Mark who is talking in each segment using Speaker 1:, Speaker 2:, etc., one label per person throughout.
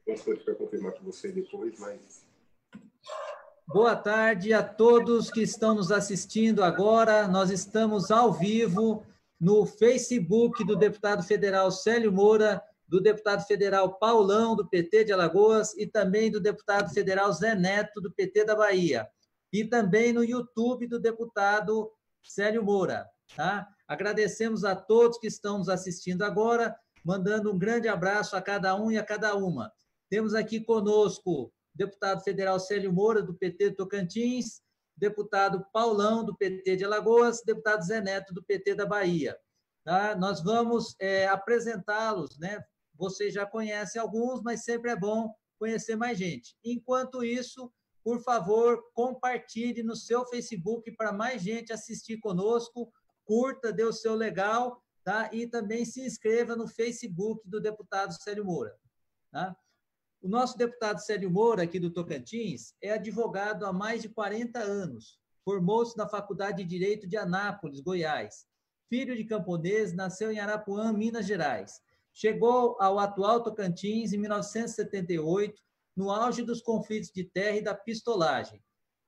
Speaker 1: Posso ficar confirmar com você depois, mas...
Speaker 2: Boa tarde a todos que estão nos assistindo agora. Nós estamos ao vivo no Facebook do deputado federal Célio Moura, do deputado federal Paulão, do PT de Alagoas, e também do deputado federal Zé Neto, do PT da Bahia. E também no YouTube do deputado Célio Moura. Tá? Agradecemos a todos que estão nos assistindo agora, mandando um grande abraço a cada um e a cada uma. Temos aqui conosco deputado federal Célio Moura, do PT do Tocantins, deputado Paulão, do PT de Alagoas, deputado Zé Neto, do PT da Bahia. Tá? Nós vamos apresentá-los, né? Vocês já conhecem alguns, mas sempre é bom conhecer mais gente. Enquanto isso, por favor, compartilhe no seu Facebook para mais gente assistir conosco, curta, dê o seu legal, tá? E também se inscreva no Facebook do deputado Célio Moura. Tá? O nosso deputado Célio Moura, aqui do Tocantins, é advogado há mais de 40 anos. Formou-se na Faculdade de Direito de Anápolis, Goiás. Filho de camponês, nasceu em Arapuã, Minas Gerais. Chegou ao atual Tocantins em 1978, no auge dos conflitos de terra e da pistolagem.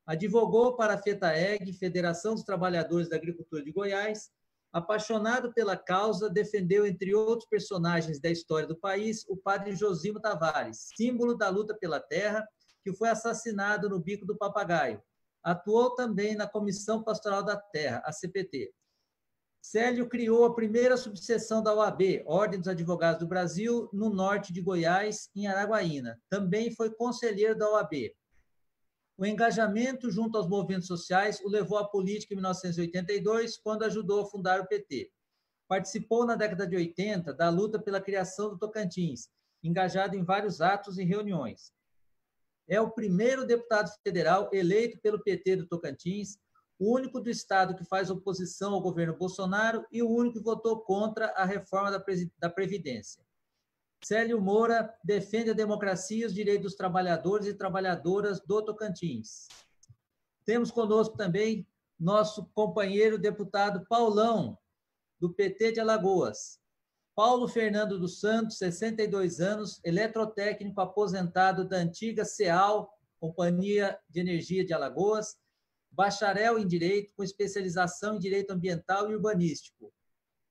Speaker 2: Advogou para a FETAEG, Federação dos Trabalhadores da Agricultura de Goiás. Apaixonado pela causa, defendeu, entre outros personagens da história do país, o padre Josimo Tavares, símbolo da luta pela terra, que foi assassinado no Bico do Papagaio. Atuou também na Comissão Pastoral da Terra, a CPT. Célio criou a primeira subseção da OAB, Ordem dos Advogados do Brasil, no norte de Goiás, em Araguaína. Também foi conselheiro da OAB. O engajamento junto aos movimentos sociais o levou à política em 1982, quando ajudou a fundar o PT. Participou na década de 80 da luta pela criação do Tocantins, engajado em vários atos e reuniões. É o primeiro deputado federal eleito pelo PT do Tocantins, o único do estado que faz oposição ao governo Bolsonaro e o único que votou contra a reforma da Previdência. Célio Moura defende a democracia e os direitos dos trabalhadores e trabalhadoras do Tocantins. Temos conosco também nosso companheiro deputado Paulão, do PT de Alagoas. Paulo Fernando dos Santos, 62 anos, eletrotécnico aposentado da antiga CEAL, Companhia de Energia de Alagoas, bacharel em Direito, com especialização em Direito Ambiental e Urbanístico.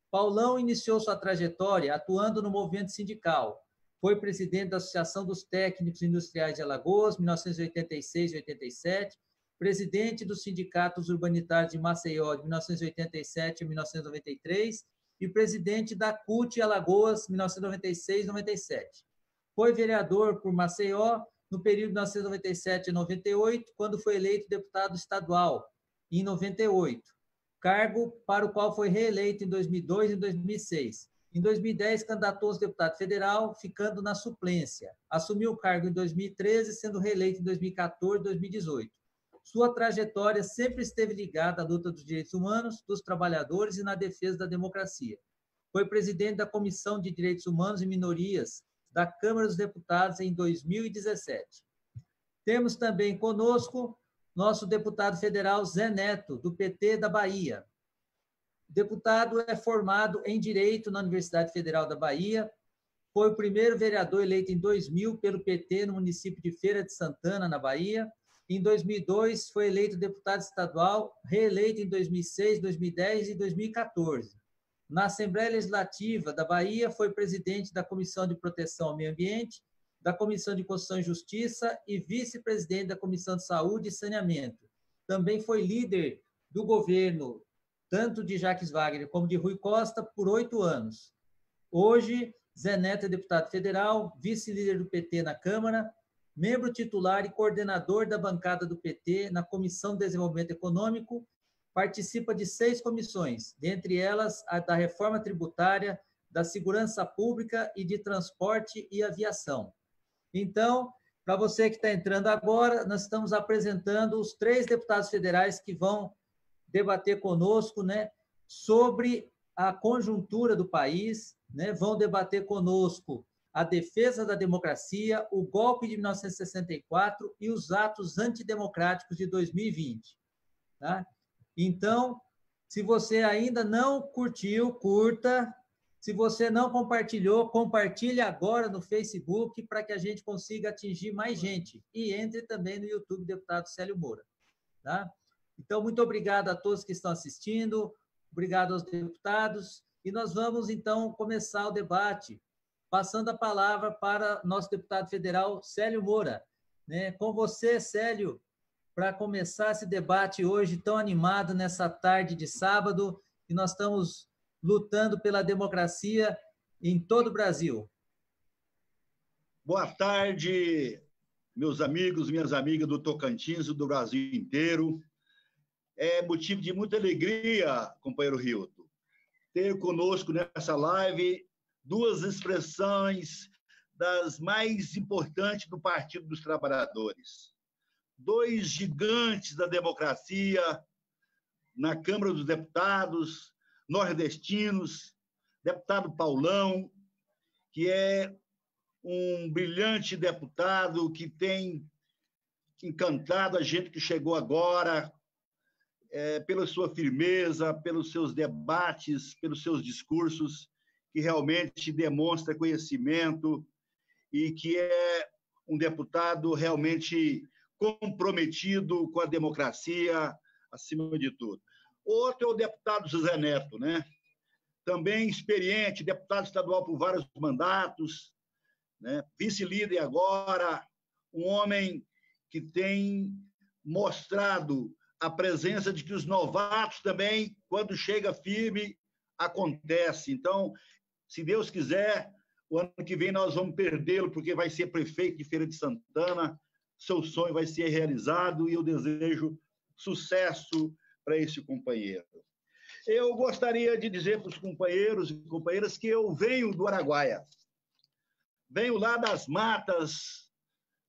Speaker 2: Paulão iniciou sua trajetória atuando no movimento sindical. Foi presidente da Associação dos Técnicos Industriais de Alagoas, 1986 e 87, presidente dos Sindicatos Urbanitários de Maceió, de 1987 a 1993, e presidente da CUT Alagoas, 1996 e 97. Foi vereador por Maceió no período de 1997 a 98, quando foi eleito deputado estadual, em 98. Cargo para o qual foi reeleito em 2002 e 2006. Em 2010, candidatou-se a deputado federal, ficando na suplência. Assumiu o cargo em 2013, sendo reeleito em 2014 e 2018. Sua trajetória sempre esteve ligada à luta dos direitos humanos, dos trabalhadores e na defesa da democracia. Foi presidente da Comissão de Direitos Humanos e Minorias da Câmara dos Deputados em 2017. Temos também conosco nosso deputado federal Zé Neto, do PT da Bahia. O deputado é formado em Direito na Universidade Federal da Bahia, foi o primeiro vereador eleito em 2000 pelo PT no município de Feira de Santana, na Bahia. Em 2002, foi eleito deputado estadual, reeleito em 2006, 2010 e 2014. Na Assembleia Legislativa da Bahia, foi presidente da Comissão de Proteção ao Meio Ambiente, da Comissão de Constituição e Justiça e vice-presidente da Comissão de Saúde e Saneamento. Também foi líder do governo, tanto de Jacques Wagner como de Rui Costa, por 8 anos. Hoje, Zé Neto é deputado federal, vice-líder do PT na Câmara, membro titular e coordenador da bancada do PT na Comissão de Desenvolvimento Econômico, participa de 6 comissões, dentre elas a da Reforma Tributária, da Segurança Pública e de Transporte e Aviação. Então, para você que está entrando agora, nós estamos apresentando os 3 deputados federais que vão debater conosco, né, sobre a conjuntura do país, né, vão debater conosco a defesa da democracia, o golpe de 1964 e os atos antidemocráticos de 2020. Tá? Então, se você ainda não curtiu, curta, Se você não compartilhou, compartilhe agora no Facebook para que a gente consiga atingir mais gente. E entre também no YouTube, deputado Célio Moura. Tá? Então, muito obrigado a todos que estão assistindo, obrigado aos deputados, e nós vamos, então, começar o debate, passando a palavra para nosso deputado federal, Célio Moura. Né? Com você, Célio, para começar esse debate hoje tão animado, nessa tarde de sábado, que nós estamos lutando pela democracia em todo o Brasil.
Speaker 3: Boa tarde, meus amigos, minhas amigas do Tocantins e do Brasil inteiro. É motivo de muita alegria, companheiro Hilton, ter conosco nessa live duas expressões das mais importantes do Partido dos Trabalhadores. Dois gigantes da democracia na Câmara dos Deputados, nordestinos, deputado Paulão, que é um brilhante deputado que tem encantado a gente que chegou agora, pela sua firmeza, pelos seus debates, pelos seus discursos, que realmente demonstra conhecimento e que é um deputado realmente comprometido com a democracia, acima de tudo. Outro é o deputado José Neto, né? Também experiente, deputado estadual por vários mandatos, né? Vice-líder agora, um homem que tem mostrado a presença de que os novatos também, quando chega firme, acontece. Então, se Deus quiser, o ano que vem nós vamos perdê-lo, porque vai ser prefeito de Feira de Santana, seu sonho vai ser realizado e eu desejo sucesso para esse companheiro. Eu gostaria de dizer para os companheiros e companheiras que eu venho do Araguaia. Venho lá das matas,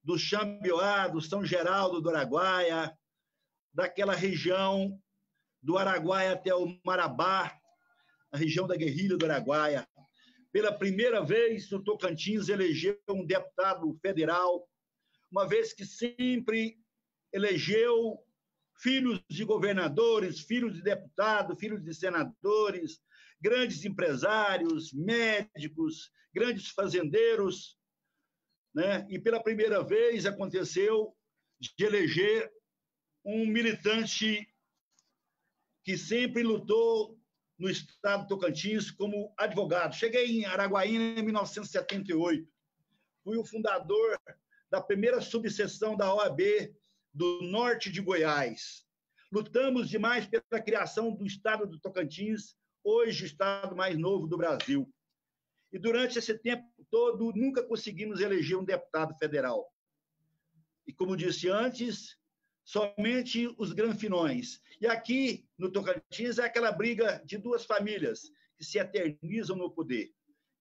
Speaker 3: do Xambioá, do São Geraldo do Araguaia, daquela região do Araguaia até o Marabá, a região da guerrilha do Araguaia. Pela primeira vez, o Tocantins elegeu um deputado federal, uma vez que sempre elegeu filhos de governadores, filhos de deputados, filhos de senadores, grandes empresários, médicos, grandes fazendeiros, né? E pela primeira vez aconteceu de eleger um militante que sempre lutou no estado do Tocantins como advogado. Cheguei em Araguaína em 1978. Fui o fundador da primeira subseção da OAB do norte de Goiás. Lutamos demais pela criação do estado do Tocantins, hoje o estado mais novo do Brasil. E durante esse tempo todo, nunca conseguimos eleger um deputado federal. E como disse antes, somente os granfinões. E aqui, no Tocantins, é aquela briga de duas famílias que se eternizam no poder.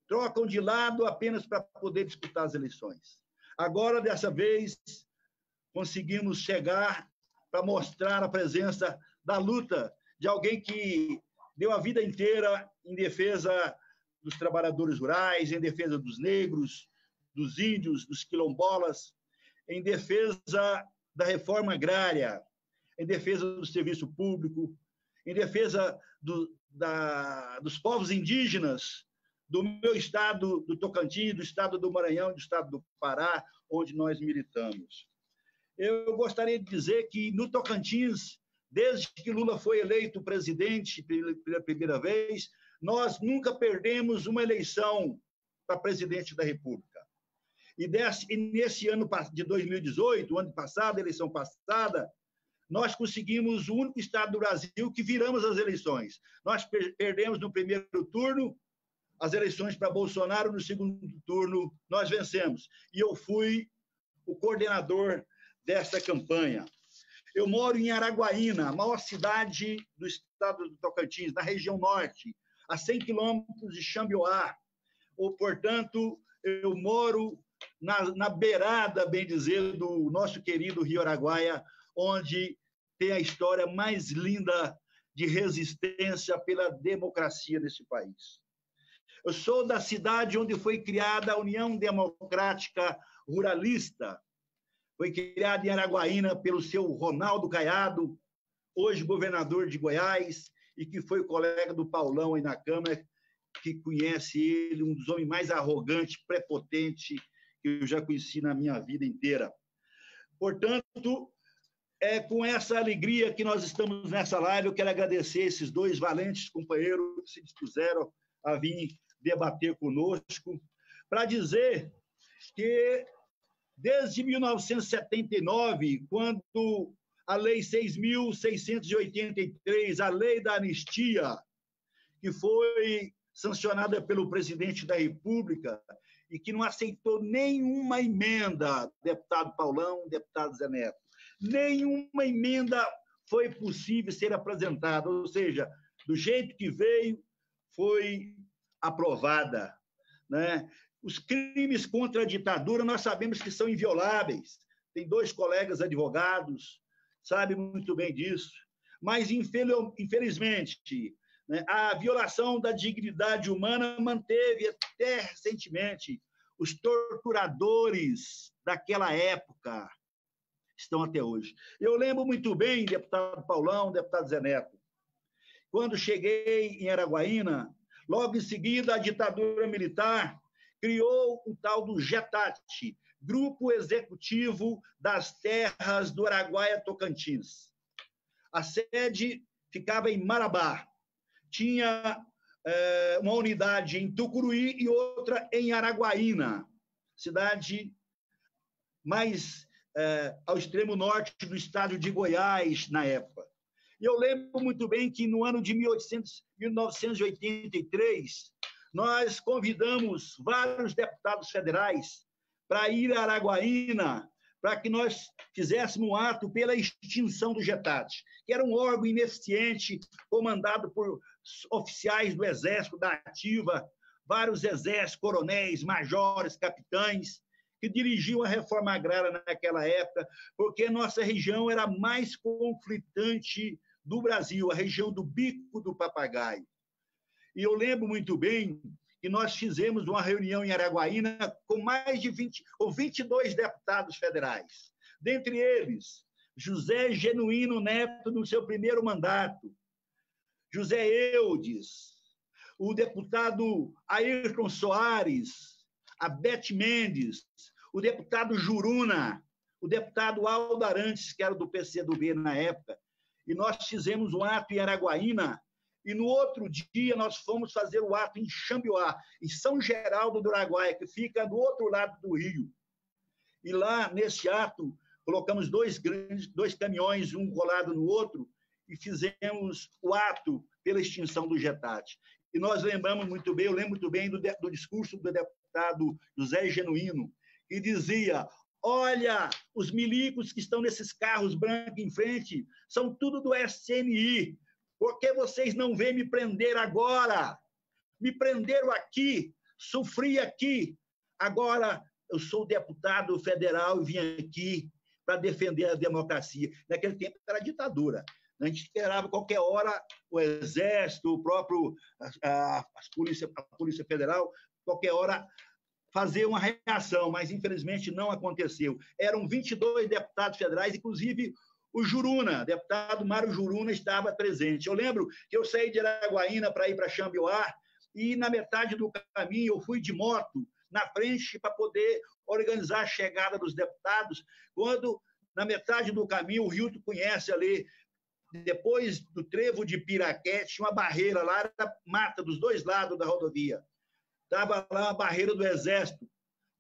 Speaker 3: Trocam de lado apenas para poder disputar as eleições. Agora, dessa vez, conseguimos chegar para mostrar a presença da luta de alguém que deu a vida inteira em defesa dos trabalhadores rurais, em defesa dos negros, dos índios, dos quilombolas, em defesa da reforma agrária, em defesa do serviço público, em defesa dos povos indígenas do meu estado, do Tocantins, do estado do Maranhão, do estado do Pará, onde nós militamos. Eu gostaria de dizer que no Tocantins, desde que Lula foi eleito presidente pela primeira vez, nós nunca perdemos uma eleição para presidente da República. E nesse ano de 2018, o ano passado, a eleição passada, nós conseguimos o único estado do Brasil que viramos as eleições. Nós perdemos no primeiro turno as eleições para Bolsonaro, no segundo turno nós vencemos. E eu fui o coordenador dessa campanha. Eu moro em Araguaína, a maior cidade do estado do Tocantins, na região norte, a 100 quilômetros de Xambioá. Portanto, eu moro na beirada, bem dizer, do nosso querido Rio Araguaia, onde tem a história mais linda de resistência pela democracia desse país. Eu sou da cidade onde foi criada a União Democrática Ruralista. Foi criada em Araguaína pelo seu Ronaldo Caiado, hoje governador de Goiás, e que foi colega do Paulão aí na Câmara, que conhece ele, um dos homens mais arrogantes, prepotentes que eu já conheci na minha vida inteira. Portanto, é com essa alegria que nós estamos nessa live. Eu quero agradecer esses dois valentes companheiros que se dispuseram a vir debater conosco, para dizer que, desde 1979, quando a Lei 6.683, a Lei da Anistia, que foi sancionada pelo presidente da República e que não aceitou nenhuma emenda, deputado Paulão, deputado Zé Neto, nenhuma emenda foi possível ser apresentada, ou seja, do jeito que veio, foi aprovada, né? Os crimes contra a ditadura, nós sabemos que são invioláveis. Tem dois colegas advogados, sabem muito bem disso. Mas, infelizmente, né, a violação da dignidade humana manteve até recentemente. Os torturadores daquela época estão até hoje. Eu lembro muito bem, deputado Paulão, deputado Zé Neto, quando cheguei em Araguaína, logo em seguida a ditadura militar criou o tal do GETAT, Grupo Executivo das Terras do Araguaia-Tocantins. A sede ficava em Marabá. Tinha uma unidade em Tucuruí e outra em Araguaína, cidade mais ao extremo norte do estado de Goiás, na época. E eu lembro muito bem que, no ano de 1983, nós convidamos vários deputados federais para ir a Araguaína, para que nós fizéssemos um ato pela extinção do GETAT, que era um órgão ineficiente, comandado por oficiais do Exército da Ativa, vários exércitos, coronéis, majores, capitães, que dirigiam a reforma agrária naquela época, porque nossa região era a mais conflitante do Brasil, a região do Bico do Papagaio. E eu lembro muito bem que nós fizemos uma reunião em Araguaína com mais de 22 deputados federais. Dentre eles, José Genuíno Neto, no seu primeiro mandato, José Eudes, o deputado Ayrton Soares, a Beth Mendes, o deputado Juruna, o deputado Aldo Arantes, que era do PCdoB na época, e nós fizemos um ato em Araguaína, e no outro dia nós fomos fazer o ato em Xambioá, em São Geraldo do Araguaia, que fica do outro lado do rio. E lá, nesse ato, colocamos dois caminhões, um colado no outro, e fizemos o ato pela extinção do GETAT. E nós lembramos muito bem, eu lembro muito bem do discurso do deputado José Genuíno, que dizia: olha, os milicos que estão nesses carros brancos em frente são tudo do SNI. Por que vocês não vêm me prender agora? Me prenderam aqui, sofri aqui. Agora eu sou deputado federal e vim aqui para defender a democracia. Naquele tempo era ditadura. A gente esperava qualquer hora o Exército, o próprio a Polícia Federal, qualquer hora fazer uma reação, mas infelizmente não aconteceu. Eram 22 deputados federais, inclusive o Juruna, deputado Mário Juruna, estava presente. Eu lembro que eu saí de Araguaína para ir para Xambioá e, na metade do caminho, eu fui de moto na frente para poder organizar a chegada dos deputados, quando, na metade do caminho, o Rilton conhece ali, depois do trevo de Piraquete, uma barreira lá, era mata dos dois lados da rodovia. Estava lá a barreira do Exército,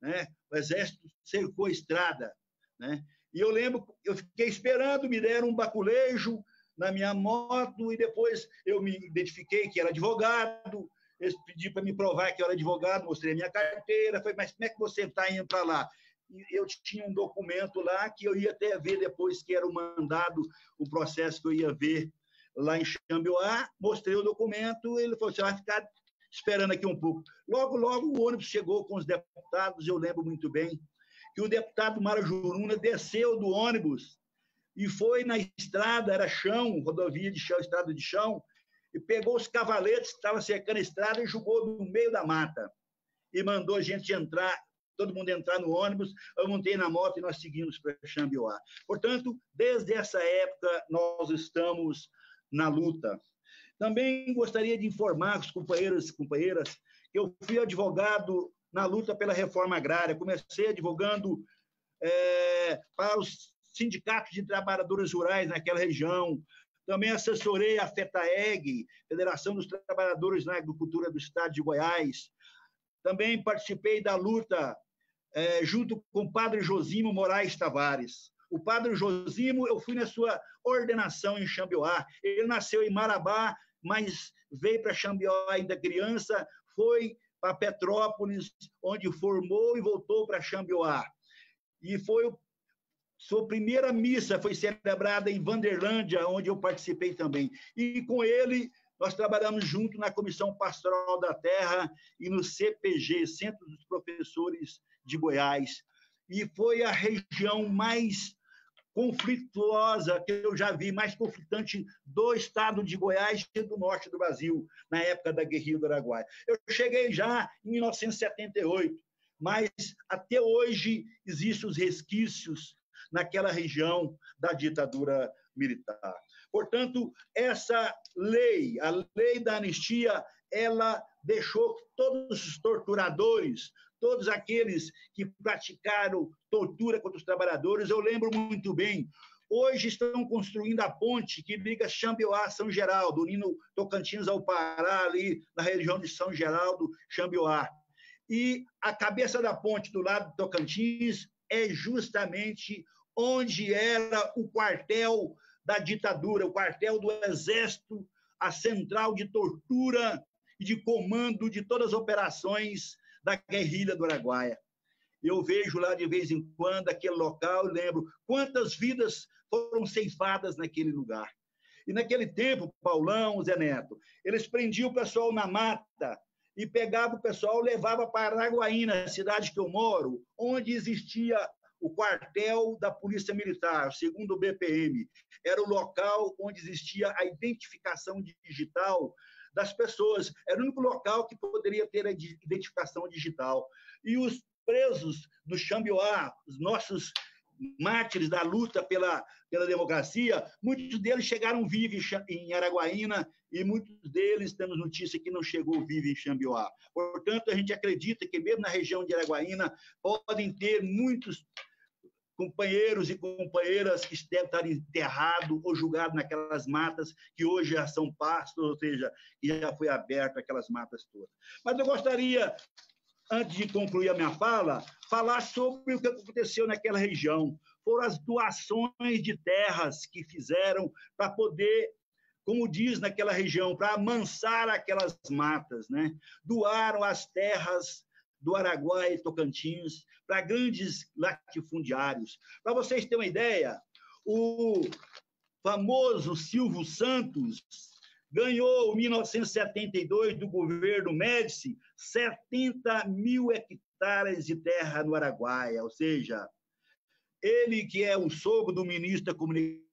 Speaker 3: né? O Exército cercou a estrada, né? E eu lembro, eu fiquei esperando, me deram um baculejo na minha moto e depois eu me identifiquei que era advogado, eles pediram para me provar que eu era advogado, mostrei a minha carteira, falei, mas como é que você está indo para lá? E eu tinha um documento lá que eu ia até ver depois que era o mandado, o processo que eu ia ver lá em Xambioá, mostrei o documento, ele falou, você vai ficar esperando aqui um pouco. Logo, logo o ônibus chegou com os deputados, eu lembro muito bem, que o deputado Mário Juruna desceu do ônibus e foi na estrada, era chão, rodovia de chão, estrada de chão, e pegou os cavaletes que estavam cercando a estrada e jogou no meio da mata. E mandou a gente entrar, todo mundo entrar no ônibus, eu montei na moto e nós seguimos para Xambioá. Portanto, desde essa época, nós estamos na luta. Também gostaria de informar os companheiros e companheiras que eu fui advogado na luta pela reforma agrária. Comecei advogando para os sindicatos de trabalhadores rurais naquela região. Também assessorei a FETAEG, Federação dos Trabalhadores na Agricultura do Estado de Goiás. Também participei da luta junto com o padre Josimo Moraes Tavares. O padre Josimo, eu fui na sua ordenação em Xambioá. Ele nasceu em Marabá, mas veio para Xambioá ainda criança, foi para Petrópolis, onde formou e voltou para Xambioá. E sua primeira missa foi celebrada em Vanderlândia, onde eu participei também. E com ele, nós trabalhamos junto na Comissão Pastoral da Terra e no CPG, Centro dos Professores de Goiás. E foi a região mais conflituosa que eu já vi, mais conflitante do estado de Goiás e do norte do Brasil, na época da Guerrilha do Araguaia. Eu cheguei já em 1978, mas até hoje existem os resquícios naquela região da ditadura militar. Portanto, essa lei, a lei da anistia, ela deixou todos os torturadores, todos aqueles que praticaram tortura contra os trabalhadores, eu lembro muito bem, hoje estão construindo a ponte que liga Xambioá a São Geraldo, unindo Tocantins ao Pará, ali na região de São Geraldo, Xambioá. E a cabeça da ponte do lado de Tocantins é justamente onde era o quartel da ditadura, o quartel do Exército, a central de tortura e de comando de todas as operações da guerrilha do Araguaia. Eu vejo lá de vez em quando aquele local e lembro quantas vidas foram ceifadas naquele lugar. E naquele tempo, Paulão, Zé Neto, eles prendiam o pessoal na mata e pegavam o pessoal e levavam para Araguaína, a cidade que eu moro, onde existia o quartel da Polícia Militar, segundo o BPM. Era o local onde existia a identificação digital das pessoas. Era o único local que poderia ter a identificação digital. E os presos do Xambioá, os nossos mártires da luta pela democracia, muitos deles chegaram vivos em Araguaína e muitos deles, temos notícia que não chegou vivo em Xambioá. Portanto, a gente acredita que mesmo na região de Araguaína podem ter muitos companheiros e companheiras que devem estar enterrados ou julgados naquelas matas que hoje já são pastos, ou seja, que já foi aberto aquelas matas todas. Mas eu gostaria, antes de concluir a minha fala, falar sobre o que aconteceu naquela região. Foram as doações de terras que fizeram para poder, como diz naquela região, para amansar aquelas matas, né? Doaram as terras do Araguaia e Tocantins para grandes latifundiários. Para vocês terem uma ideia, o famoso Silvio Santos ganhou, em 1972, do governo Médici, 70 mil hectares de terra no Araguaia, ou seja, ele que é o sogro do ministro da Comunicação,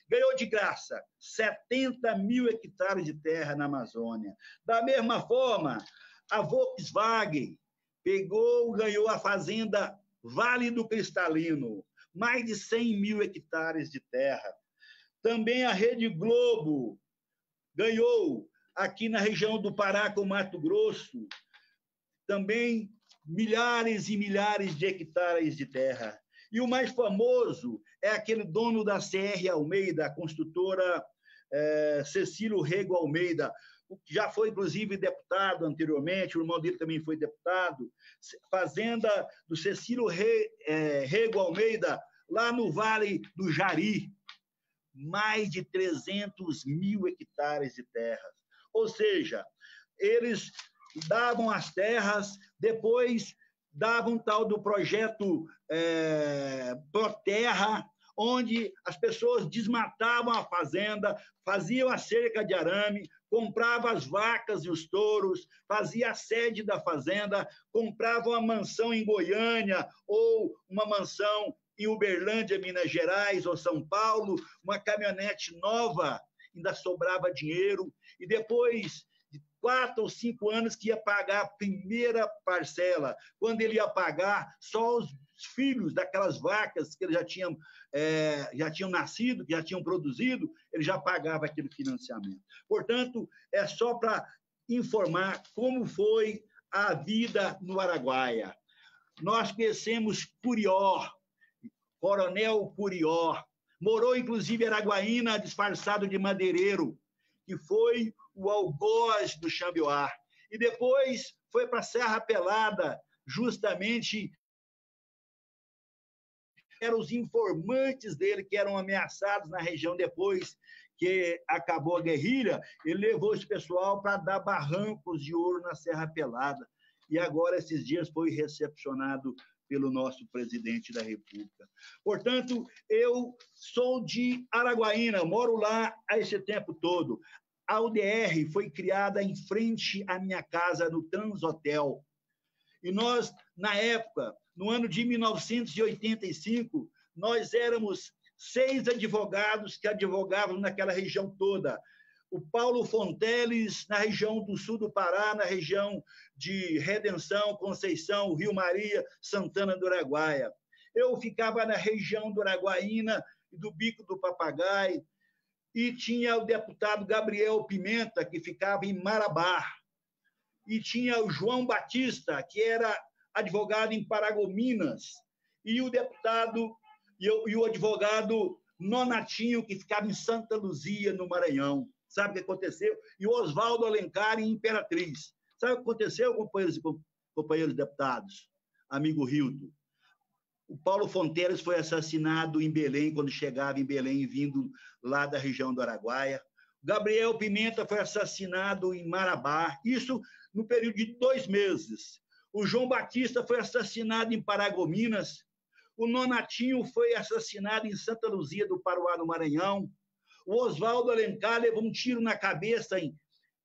Speaker 3: ganhou de graça 70 mil hectares de terra na Amazônia. Da mesma forma, a Volkswagen ganhou a fazenda Vale do Cristalino, mais de 100 mil hectares de terra. Também a Rede Globo ganhou, aqui na região do Pará, com Mato Grosso, também milhares e milhares de hectares de terra. E o mais famoso é aquele dono da CR Almeida, a construtora Cecílio Rego Almeida, que já foi, inclusive, deputado anteriormente, o irmão dele também foi deputado, fazenda do Cecílio Rego Almeida, lá no Vale do Jari, mais de 300 mil hectares de terras. Ou seja, eles davam as terras, depois davam tal do projeto Proterra, onde as pessoas desmatavam a fazenda, faziam a cerca de arame, compravam as vacas e os touros, faziam a sede da fazenda, compravam uma mansão em Goiânia ou uma mansão em Uberlândia, Minas Gerais ou São Paulo, uma caminhonete nova, ainda sobrava dinheiro, e depois de 4 ou 5 anos que ia pagar a primeira parcela. Quando ele ia pagar, só os filhos daquelas vacas que eles já tinham nascido, que já tinham produzido, ele já pagava aquele financiamento. Portanto, é só para informar como foi a vida no Araguaia. Nós conhecemos Curió, Coronel Curió, morou, inclusive, em Araguaína, disfarçado de madeireiro, que foi o algoz do Xambioá. E depois foi para a Serra Pelada, justamente eram os informantes dele que eram ameaçados na região depois que acabou a guerrilha, ele levou esse pessoal para dar barrancos de ouro na Serra Pelada. E agora, esses dias, foi recepcionado pelo nosso presidente da República. Portanto, eu sou de Araguaína, moro lá há esse tempo todo. A UDR foi criada em frente à minha casa, no Transhotel. E nós, na época, no ano de 1985, nós éramos 6 advogados que advogavam naquela região toda. O Paulo Fonteles, na região do sul do Pará, na região de Redenção, Conceição, Rio Maria, Santana do Araguaia. Eu ficava na região do Araguaína e do Bico do Papagaio, e tinha o deputado Gabriel Pimenta, que ficava em Marabá, e tinha o João Batista, que era advogado em Paragominas, e o deputado e o advogado Nonatinho, que ficava em Santa Luzia, no Maranhão. Sabe o que aconteceu? E o Oswaldo Alencar, em Imperatriz. Sabe o que aconteceu, companheiros deputados? Amigo Hilton? O Paulo Fonteles foi assassinado em Belém, quando chegava em Belém, vindo lá da região do Araguaia. O Gabriel Pimenta foi assassinado em Marabá, isso no período de 2 meses. O João Batista foi assassinado em Paragominas. O Nonatinho foi assassinado em Santa Luzia do Paruá, no Maranhão. O Oswaldo Alencar levou um tiro na cabeça em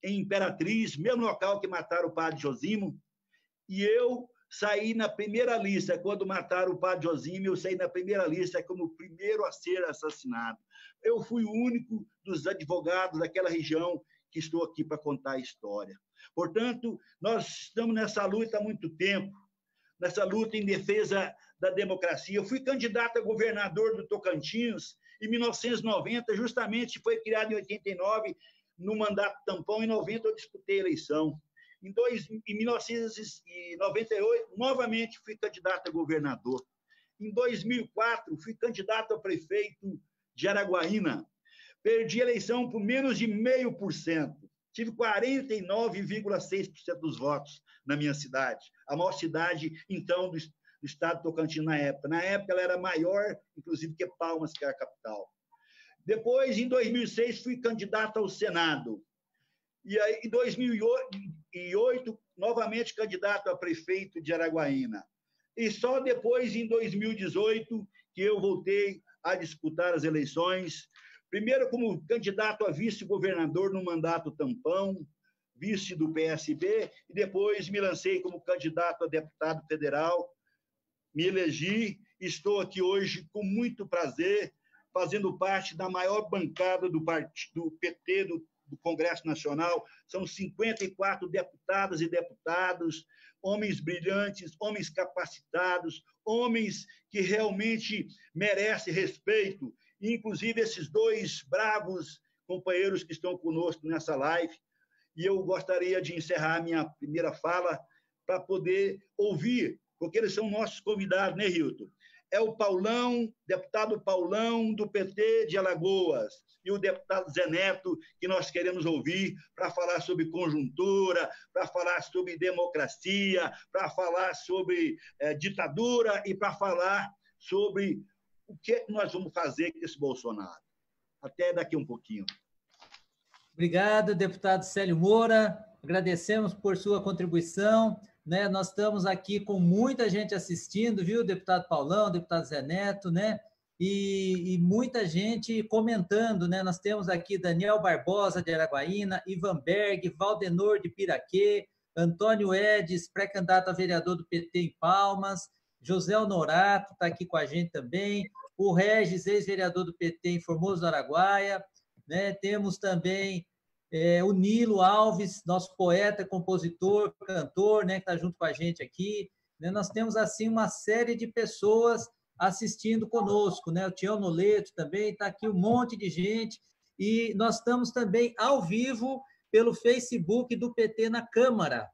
Speaker 3: Imperatriz, mesmo local que mataram o padre Josimo. E eu saí na primeira lista. Quando mataram o padre Josimo, eu saí na primeira lista como o primeiro a ser assassinado. Eu fui o único dos advogados daquela região que estou aqui para contar a história. Portanto, nós estamos nessa luta há muito tempo, nessa luta em defesa da democracia. Eu fui candidato a governador do Tocantins em 1990, justamente foi criado em 89, no mandato tampão. Em 90 eu disputei a eleição. Em 1998, novamente fui candidato a governador. Em 2004, fui candidato a prefeito de Araguaína. Perdi a eleição por menos de 0,5%. Tive 49,6% dos votos na minha cidade, a maior cidade, então, do estado de Tocantins na época. Na época, ela era maior, inclusive, que Palmas, que era a capital. Depois, em 2006, fui candidato ao Senado. E aí, em 2008, novamente candidato a prefeito de Araguaína. E só depois, em 2018, que eu voltei a disputar as eleições, primeiro como candidato a vice-governador no mandato tampão, vice do PSB, e depois me lancei como candidato a deputado federal, me elegi, estou aqui hoje com muito prazer, fazendo parte da maior bancada do PT, do Congresso Nacional. São 54 deputadas e deputados, homens brilhantes, homens capacitados, homens que realmente merecem respeito, inclusive esses 2 bravos companheiros que estão conosco nessa live. E eu gostaria de encerrar minha primeira fala para poder ouvir, porque eles são nossos convidados, né, Hilton? É o Paulão, deputado Paulão, do PT de Alagoas, e o deputado Zé Neto, que nós queremos ouvir para falar sobre conjuntura, para falar sobre democracia, para falar sobre ditadura e para falar sobre o que nós vamos fazer com esse Bolsonaro. Até daqui um pouquinho.
Speaker 2: Obrigado, deputado Célio Moura. Agradecemos por sua contribuição. Né? Nós estamos aqui com muita gente assistindo, viu, deputado Paulão, deputado Zé Neto, né? E muita gente comentando, né? Nós temos aqui Daniel Barbosa, de Araguaína, Ivan Berg, Valdenor, de Piraquê, Antônio Edes, pré-candidato a vereador do PT em Palmas, José Honorato está aqui com a gente também, o Regis, ex-vereador do PT em Formoso do Araguaia, né? Temos também o Nilo Alves, nosso poeta, compositor, cantor, né, que está junto com a gente aqui. né? Nós temos, assim, uma série de pessoas assistindo conosco, né? O Tião Noleto também, está aqui um monte de gente, e nós estamos também ao vivo pelo Facebook do PT na Câmara,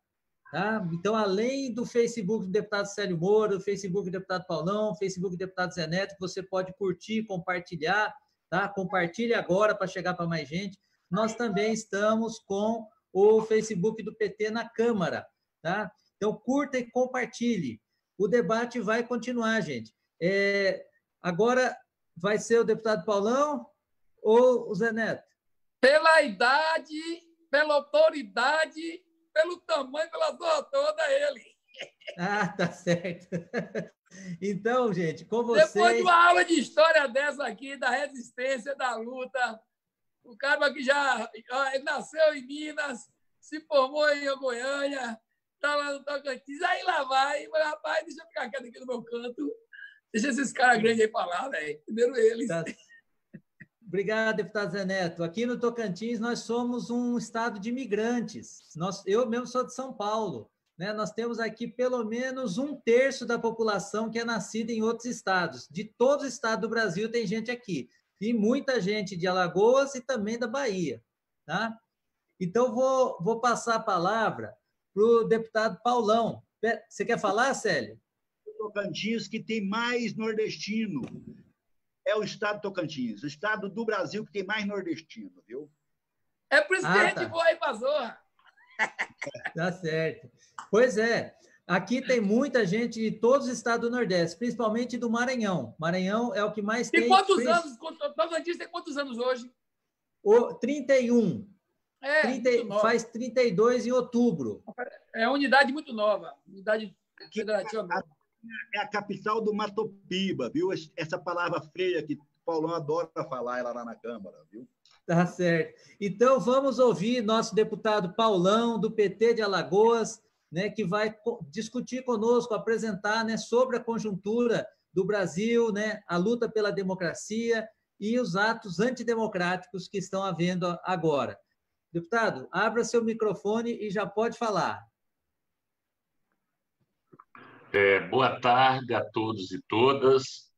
Speaker 2: tá? Então, além do Facebook do deputado Célio Moura, do Facebook do deputado Paulão, Facebook do deputado Zé Neto, que você pode curtir, compartilhar, tá? Compartilhe agora para chegar para mais gente. Nós também estamos com o Facebook do PT na Câmara, tá? Então, curta e compartilhe. O debate vai continuar, gente. Agora, vai ser o deputado Paulão ou o Zé Neto?
Speaker 4: Pela idade, pela autoridade, pelo tamanho, pela zorra toda, ele.
Speaker 2: Ah, tá certo. Então, gente, com vocês...
Speaker 4: Depois de uma aula de história dessa aqui, da resistência, da luta, o cara que já nasceu em Minas, se formou em Goiânia, está lá no Tocantins, aí lá vai, mas, rapaz, deixa eu ficar quieto aqui no meu canto, deixa esses caras grandes aí para lá, velho. Primeiro eles.
Speaker 2: Tá. Obrigado, deputado Zé Neto. Aqui no Tocantins, nós somos um estado de imigrantes. Eu mesmo sou de São Paulo, né? Nós temos aqui pelo menos 1/3 da população que é nascida em outros estados. De todos os estados do Brasil tem gente aqui. E muita gente de Alagoas e também da Bahia, tá? Então, vou passar a palavra para o deputado Paulão. Você quer falar, Célio?
Speaker 3: O Tocantins, que tem mais nordestino, é o estado do Tocantins, o estado do Brasil que tem mais nordestino, viu?
Speaker 4: É por isso que a gente voa aí para a zorra.
Speaker 2: Tá certo. Pois é, aqui tem muita gente de todos os estados do Nordeste, principalmente do Maranhão. Maranhão é o que mais tem...
Speaker 4: E quantos anos? O Tocantins tem quantos anos hoje?
Speaker 2: 31. Faz 32 em outubro.
Speaker 4: É uma unidade muito nova, unidade federativa nova.
Speaker 3: É a capital do Matopiba, viu? Essa palavra feia que o Paulão adora falar lá na Câmara, viu?
Speaker 2: Tá certo. Então, vamos ouvir nosso deputado Paulão, do PT de Alagoas, né, que vai discutir conosco, apresentar, né, sobre a conjuntura do Brasil, né, a luta pela democracia e os atos antidemocráticos que estão havendo agora. Deputado, abra seu microfone e já pode falar.
Speaker 5: Boa tarde a todos e todas.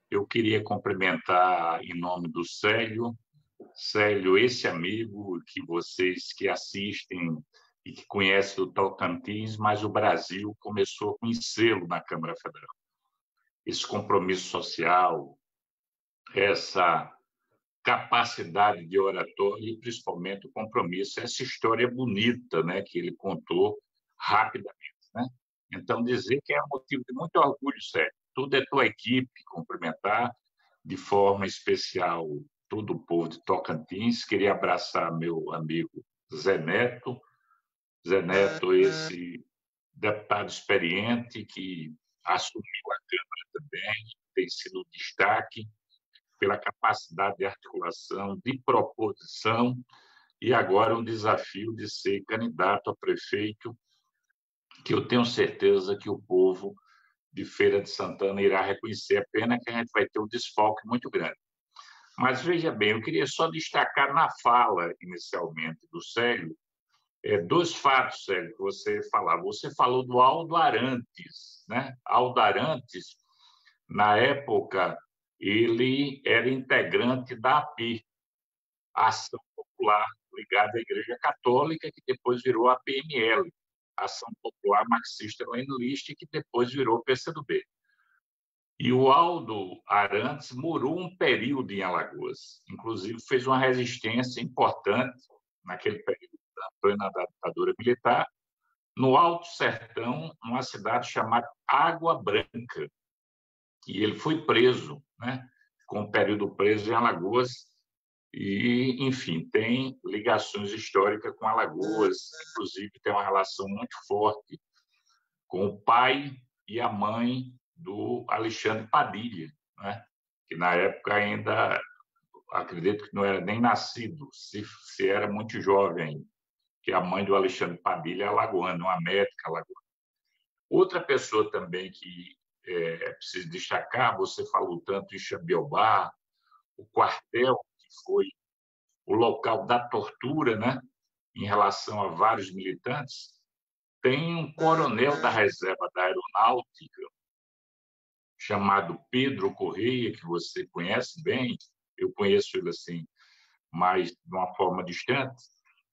Speaker 5: Eu queria cumprimentar em nome do Célio. Célio, esse amigo que vocês que assistem e que conhecem o Tocantins, mas o Brasil começou a conhecê-lo na Câmara Federal. Esse compromisso social, essa capacidade de oratória e, principalmente, o compromisso, essa história bonita, né, que ele contou rapidamente, né? Então, dizer que é motivo de muito orgulho, Sérgio. Tudo é tua equipe, cumprimentar de forma especial todo o povo de Tocantins. Queria abraçar meu amigo Zé Neto. Zé Neto, esse deputado experiente que assumiu a Câmara também, tem sido destaque pela capacidade de articulação, de proposição, e agora um desafio de ser candidato a prefeito, que eu tenho certeza que o povo de Feira de Santana irá reconhecer. A pena que a gente vai ter um desfalque muito grande. Mas, veja bem, eu queria só destacar na fala, inicialmente, do Célio, dois fatos, Célio, que você falava. Você falou do Aldo Arantes, né? Aldo Arantes, na época, ele era integrante da API, Ação Popular, ligada à Igreja Católica, que depois virou a PML, Ação Popular Marxista-Leninista, que depois virou o PCdoB. E o Aldo Arantes morou um período em Alagoas, inclusive fez uma resistência importante naquele período da ditadura militar, no Alto Sertão, numa cidade chamada Água Branca. E ele foi preso, né? Com um período preso em Alagoas, e, enfim, tem ligações históricas com Alagoas, inclusive tem uma relação muito forte com o pai e a mãe do Alexandre Padilha, né? Que na época ainda, acredito que não era nem nascido, se era muito jovem, que a mãe do Alexandre Padilha é alagoana, uma médica alagoana. Outra pessoa também que é preciso destacar, você falou tanto em Xambiobá, o quartel, que foi o local da tortura, né, em relação a vários militantes, tem um coronel da reserva da aeronáutica, chamado Pedro Correia, que você conhece bem, eu conheço ele assim, mas de uma forma distante,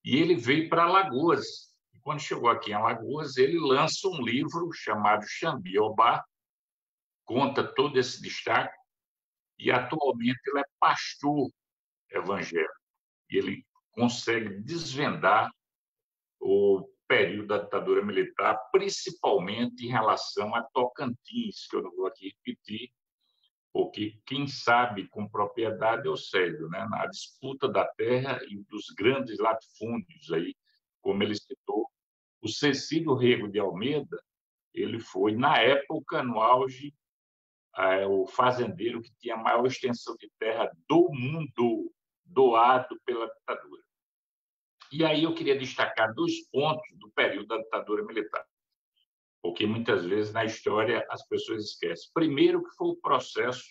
Speaker 5: e ele veio para Alagoas. E quando chegou aqui em Alagoas, ele lança um livro chamado Xambi-Obá, conta todo esse destaque, e atualmente ele é pastor evangélico. E ele consegue desvendar o período da ditadura militar, principalmente em relação a Tocantins, que eu não vou aqui repetir, porque quem sabe com propriedade é o Célio, né? Na disputa da terra e dos grandes latifúndios, aí, como ele citou. O Cecílio Rego de Almeida, ele foi, na época, no auge, o fazendeiro que tinha a maior extensão de terra do mundo, doado pela ditadura. E aí eu queria destacar 2 pontos do período da ditadura militar, porque muitas vezes na história as pessoas esquecem. Primeiro, que foi o processo,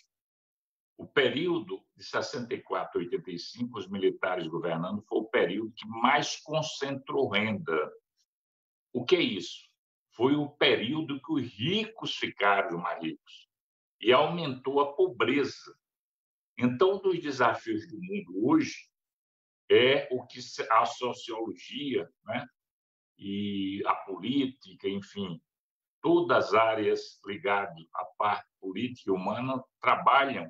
Speaker 5: o período de 64 a 85, os militares governando, foi o período que mais concentrou renda. O que é isso? Foi o período que os ricos ficaram mais ricos e aumentou a pobreza. Então, um dos desafios do mundo hoje é o que a sociologia, né, e a política, enfim, todas as áreas ligadas à parte política e humana trabalham,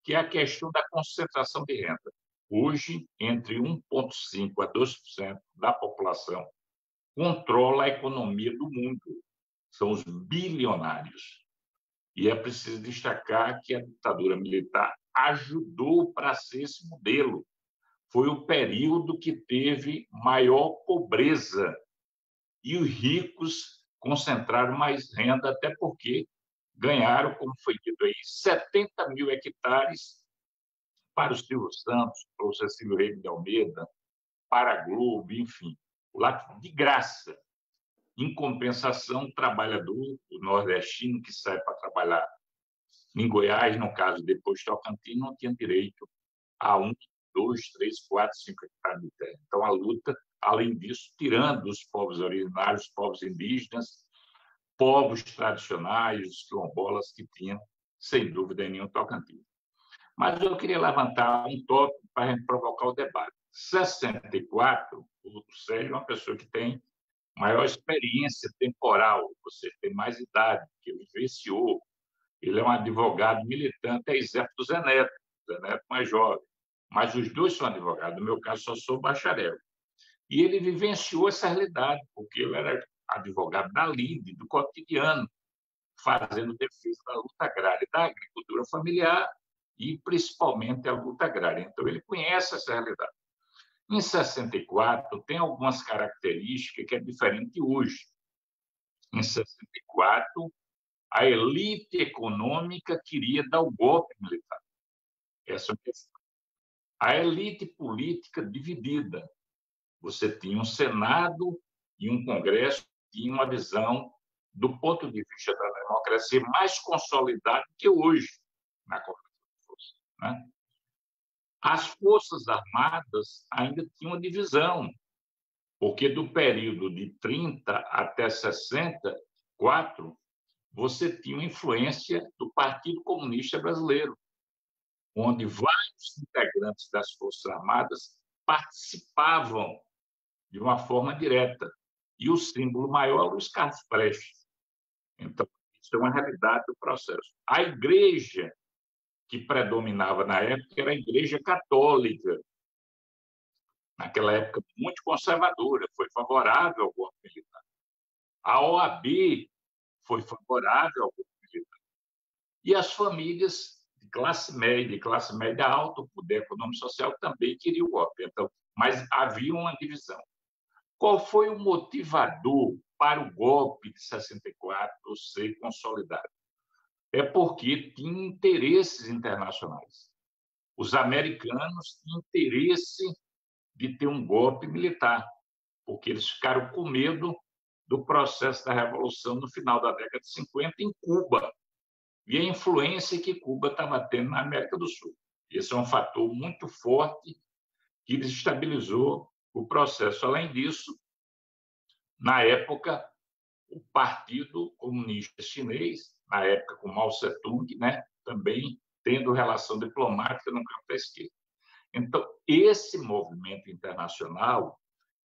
Speaker 5: que é a questão da concentração de renda. Hoje, entre 1,5% a 2% da população controla a economia do mundo. São os bilionários. E é preciso destacar que a ditadura militar ajudou para ser esse modelo. Foi o período que teve maior pobreza e os ricos concentraram mais renda, até porque ganharam, como foi dito aí, 70 mil hectares para o Silvio Santos, para o Cecílio Rego de Almeida, para a Globo, enfim, lá de graça. Em compensação, o trabalhador, o nordestino que sai para trabalhar em Goiás, no caso, depois de Tocantins, não tinha direito a 1, 2, 3, 4, 5 hectares de terra. Então, a luta, além disso, tirando os povos originários, os povos indígenas, povos tradicionais, os quilombolas que tinham, sem dúvida nenhuma, Tocantins. Mas eu queria levantar um tópico para a gente provocar o debate. 64, o Célio é uma pessoa que tem maior experiência temporal, você tem mais idade, que ele vivenciou. Ele é um advogado militante, é exemplo do Zé Neto mais jovem. Mas os dois são advogados, no meu caso só sou bacharel. E ele vivenciou essa realidade, porque ele era advogado da lide, do cotidiano, fazendo defesa da luta agrária, da agricultura familiar e, principalmente, a luta agrária. Então, ele conhece essa realidade. Em 64, tem algumas características que é diferente hoje. Em 64, a elite econômica queria dar o golpe militar. Essa é a questão. A elite política dividida. Você tinha um Senado e um Congresso que tinham uma visão, do ponto de vista da democracia, mais consolidada que hoje na corporação de forças, né? As Forças Armadas ainda tinham uma divisão, porque do período de 30 até 64, você tinha uma influência do Partido Comunista Brasileiro, onde vários integrantes das Forças Armadas participavam de uma forma direta. E o símbolo maior era os carros prestes. Então, isso é uma realidade do processo. A igreja que predominava na época era a Igreja Católica, naquela época muito conservadora, foi favorável ao golpe militar. A OAB foi favorável ao golpe militar. E as famílias de classe média alta, o poder econômico e social também queriam o golpe. Então, mas havia uma divisão. Qual foi o motivador para o golpe de 64 ser consolidado? É porque tinha interesses internacionais. Os americanos tinham interesse de ter um golpe militar, porque eles ficaram com medo do processo da Revolução no final da década de 50 em Cuba e a influência que Cuba estava tendo na América do Sul. Esse é um fator muito forte que desestabilizou o processo. Além disso, na época, o Partido Comunista Chinês, na época com Mao Tse-tung, né, também tendo relação diplomática no campo da esquerda. Então, esse movimento internacional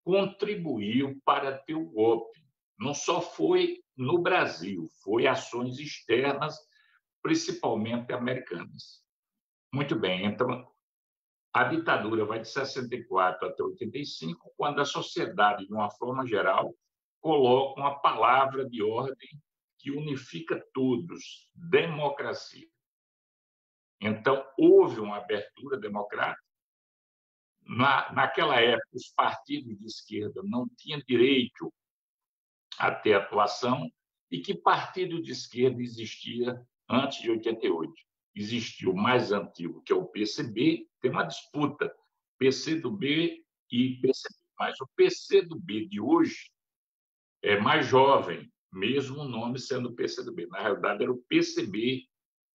Speaker 5: contribuiu para ter o golpe. Não só foi no Brasil, foi ações externas, principalmente americanas. Muito bem, então, a ditadura vai de 64 até 85, quando a sociedade, de uma forma geral, coloca uma palavra de ordem que unifica todos: democracia. Então, houve uma abertura democrática. Naquela época, os partidos de esquerda não tinham direito a ter atuação. E que partido de esquerda existia antes de 88? Existia o mais antigo, que é o PCB, tem uma disputa, PCdoB e PCB. Mas o PCdoB de hoje é mais jovem, mesmo o nome sendo PCdoB. Na realidade, era o PCB,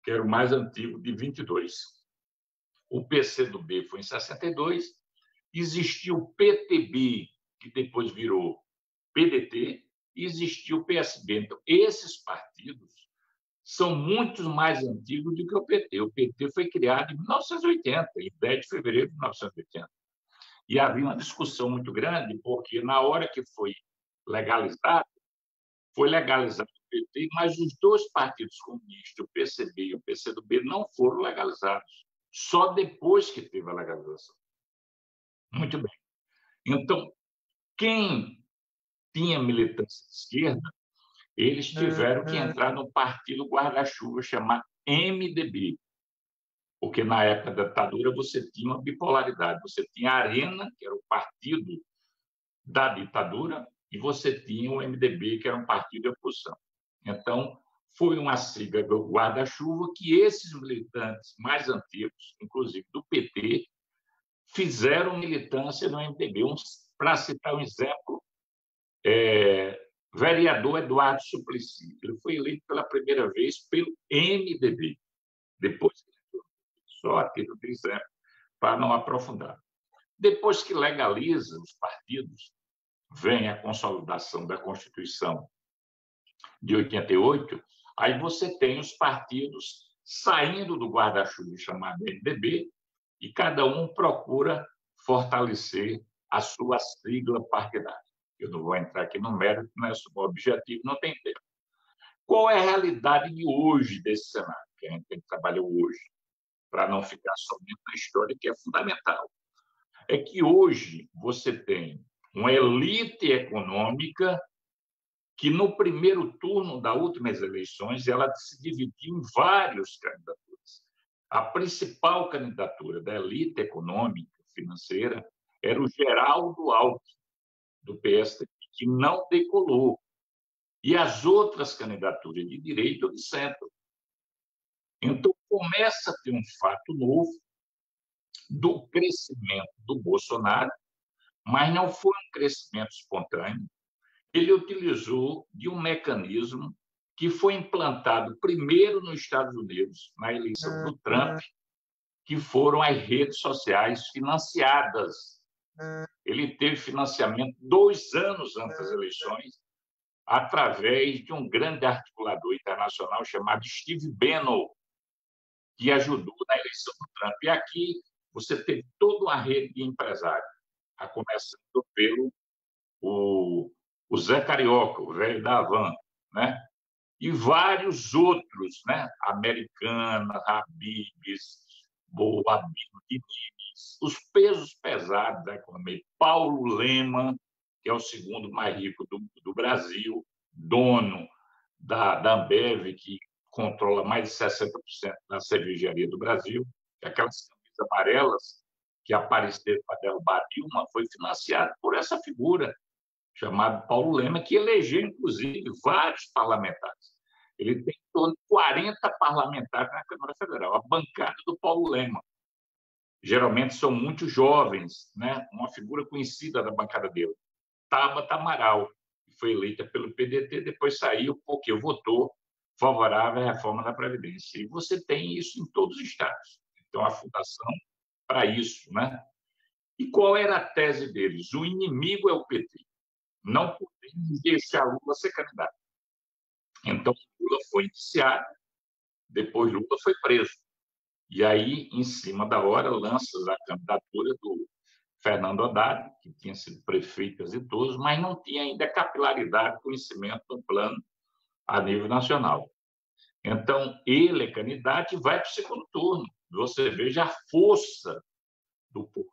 Speaker 5: que era o mais antigo, de 22. O PCdoB foi em 62. Existiu o PTB, que depois virou PDT, e existiu o PSB. Então, esses partidos são muito mais antigos do que o PT. O PT foi criado em 1980, em 10 de fevereiro de 1980. E havia uma discussão muito grande, porque na hora que foi legalizado o PT, mas os dois partidos comunistas, o PCB e o PCdoB, não foram legalizados. Só depois que teve a legalização. Muito bem. Então, quem tinha militância de esquerda, eles tiveram que entrar no partido guarda-chuva chamado MDB, porque na época da ditadura você tinha uma bipolaridade. Você tinha a Arena, que era o partido da ditadura, e você tinha o MDB, que era um partido de oposição. Então, foi uma sigla do guarda-chuva que esses militantes mais antigos, inclusive do PT, fizeram militância no MDB. Para citar um exemplo, vereador Eduardo Suplicy. Ele foi eleito pela primeira vez pelo MDB. Depois, só a título de exemplo, para não aprofundar. Depois que legaliza os partidos, vem a consolidação da Constituição de 88, aí você tem os partidos saindo do guarda-chuva chamado MDB e cada um procura fortalecer a sua sigla partidária. Eu não vou entrar aqui no mérito, não é o objetivo, não tem tempo. Qual é a realidade de hoje desse cenário, que a gente tem que trabalhar hoje, para não ficar somente na história, que é fundamental? É que hoje você tem uma elite econômica que, no primeiro turno das últimas eleições, ela se dividiu em várias candidaturas. A principal candidatura da elite econômica financeira era o Geraldo Alckmin, do PSDB, que não decolou. E as outras candidaturas de direita ou de centro. Então, começa a ter um fato novo do crescimento do Bolsonaro, mas não foi um crescimento espontâneo. Ele utilizou de um mecanismo que foi implantado primeiro nos Estados Unidos, na eleição do Trump, que foram as redes sociais financiadas. Ele teve financiamento 2 anos antes das eleições, através de um grande articulador internacional chamado Steve Bannon, que ajudou na eleição do Trump. E aqui você teve toda uma rede de empresários, a começando pelo o Zé Carioca, o velho da Havan, né? E vários outros, né? Americana, Habib's, Boabino Diniz, os pesos pesados da economia. Paulo Lemann, que é o segundo mais rico do Brasil, dono da Ambev, que controla mais de 60% da cervejaria do Brasil, que aquelas camisas amarelas que apareceram para derrubar Dilma foi financiado por essa figura, chamada Paulo Lemann, que elegeu, inclusive, vários parlamentares. Ele tem em torno de 40 parlamentares na Câmara Federal, a bancada do Paulo Lemann. Geralmente são muito jovens, né? Uma figura conhecida da bancada dele, Tabata Amaral, que foi eleita pelo PDT, depois saiu porque votou favorável à reforma da Previdência. E você tem isso em todos os estados. Então, a fundação para isso, né? E qual era a tese deles? O inimigo é o PT. Não podemos deixar Lula ser candidato. Então, Lula foi indiciado, depois Lula foi preso. E aí, em cima da hora, lança a candidatura do Fernando Haddad, que tinha sido prefeito exitoso, mas não tinha ainda capilaridade, conhecimento do plano a nível nacional. Então, ele é candidato e vai para o segundo turno. Você veja a força do povo,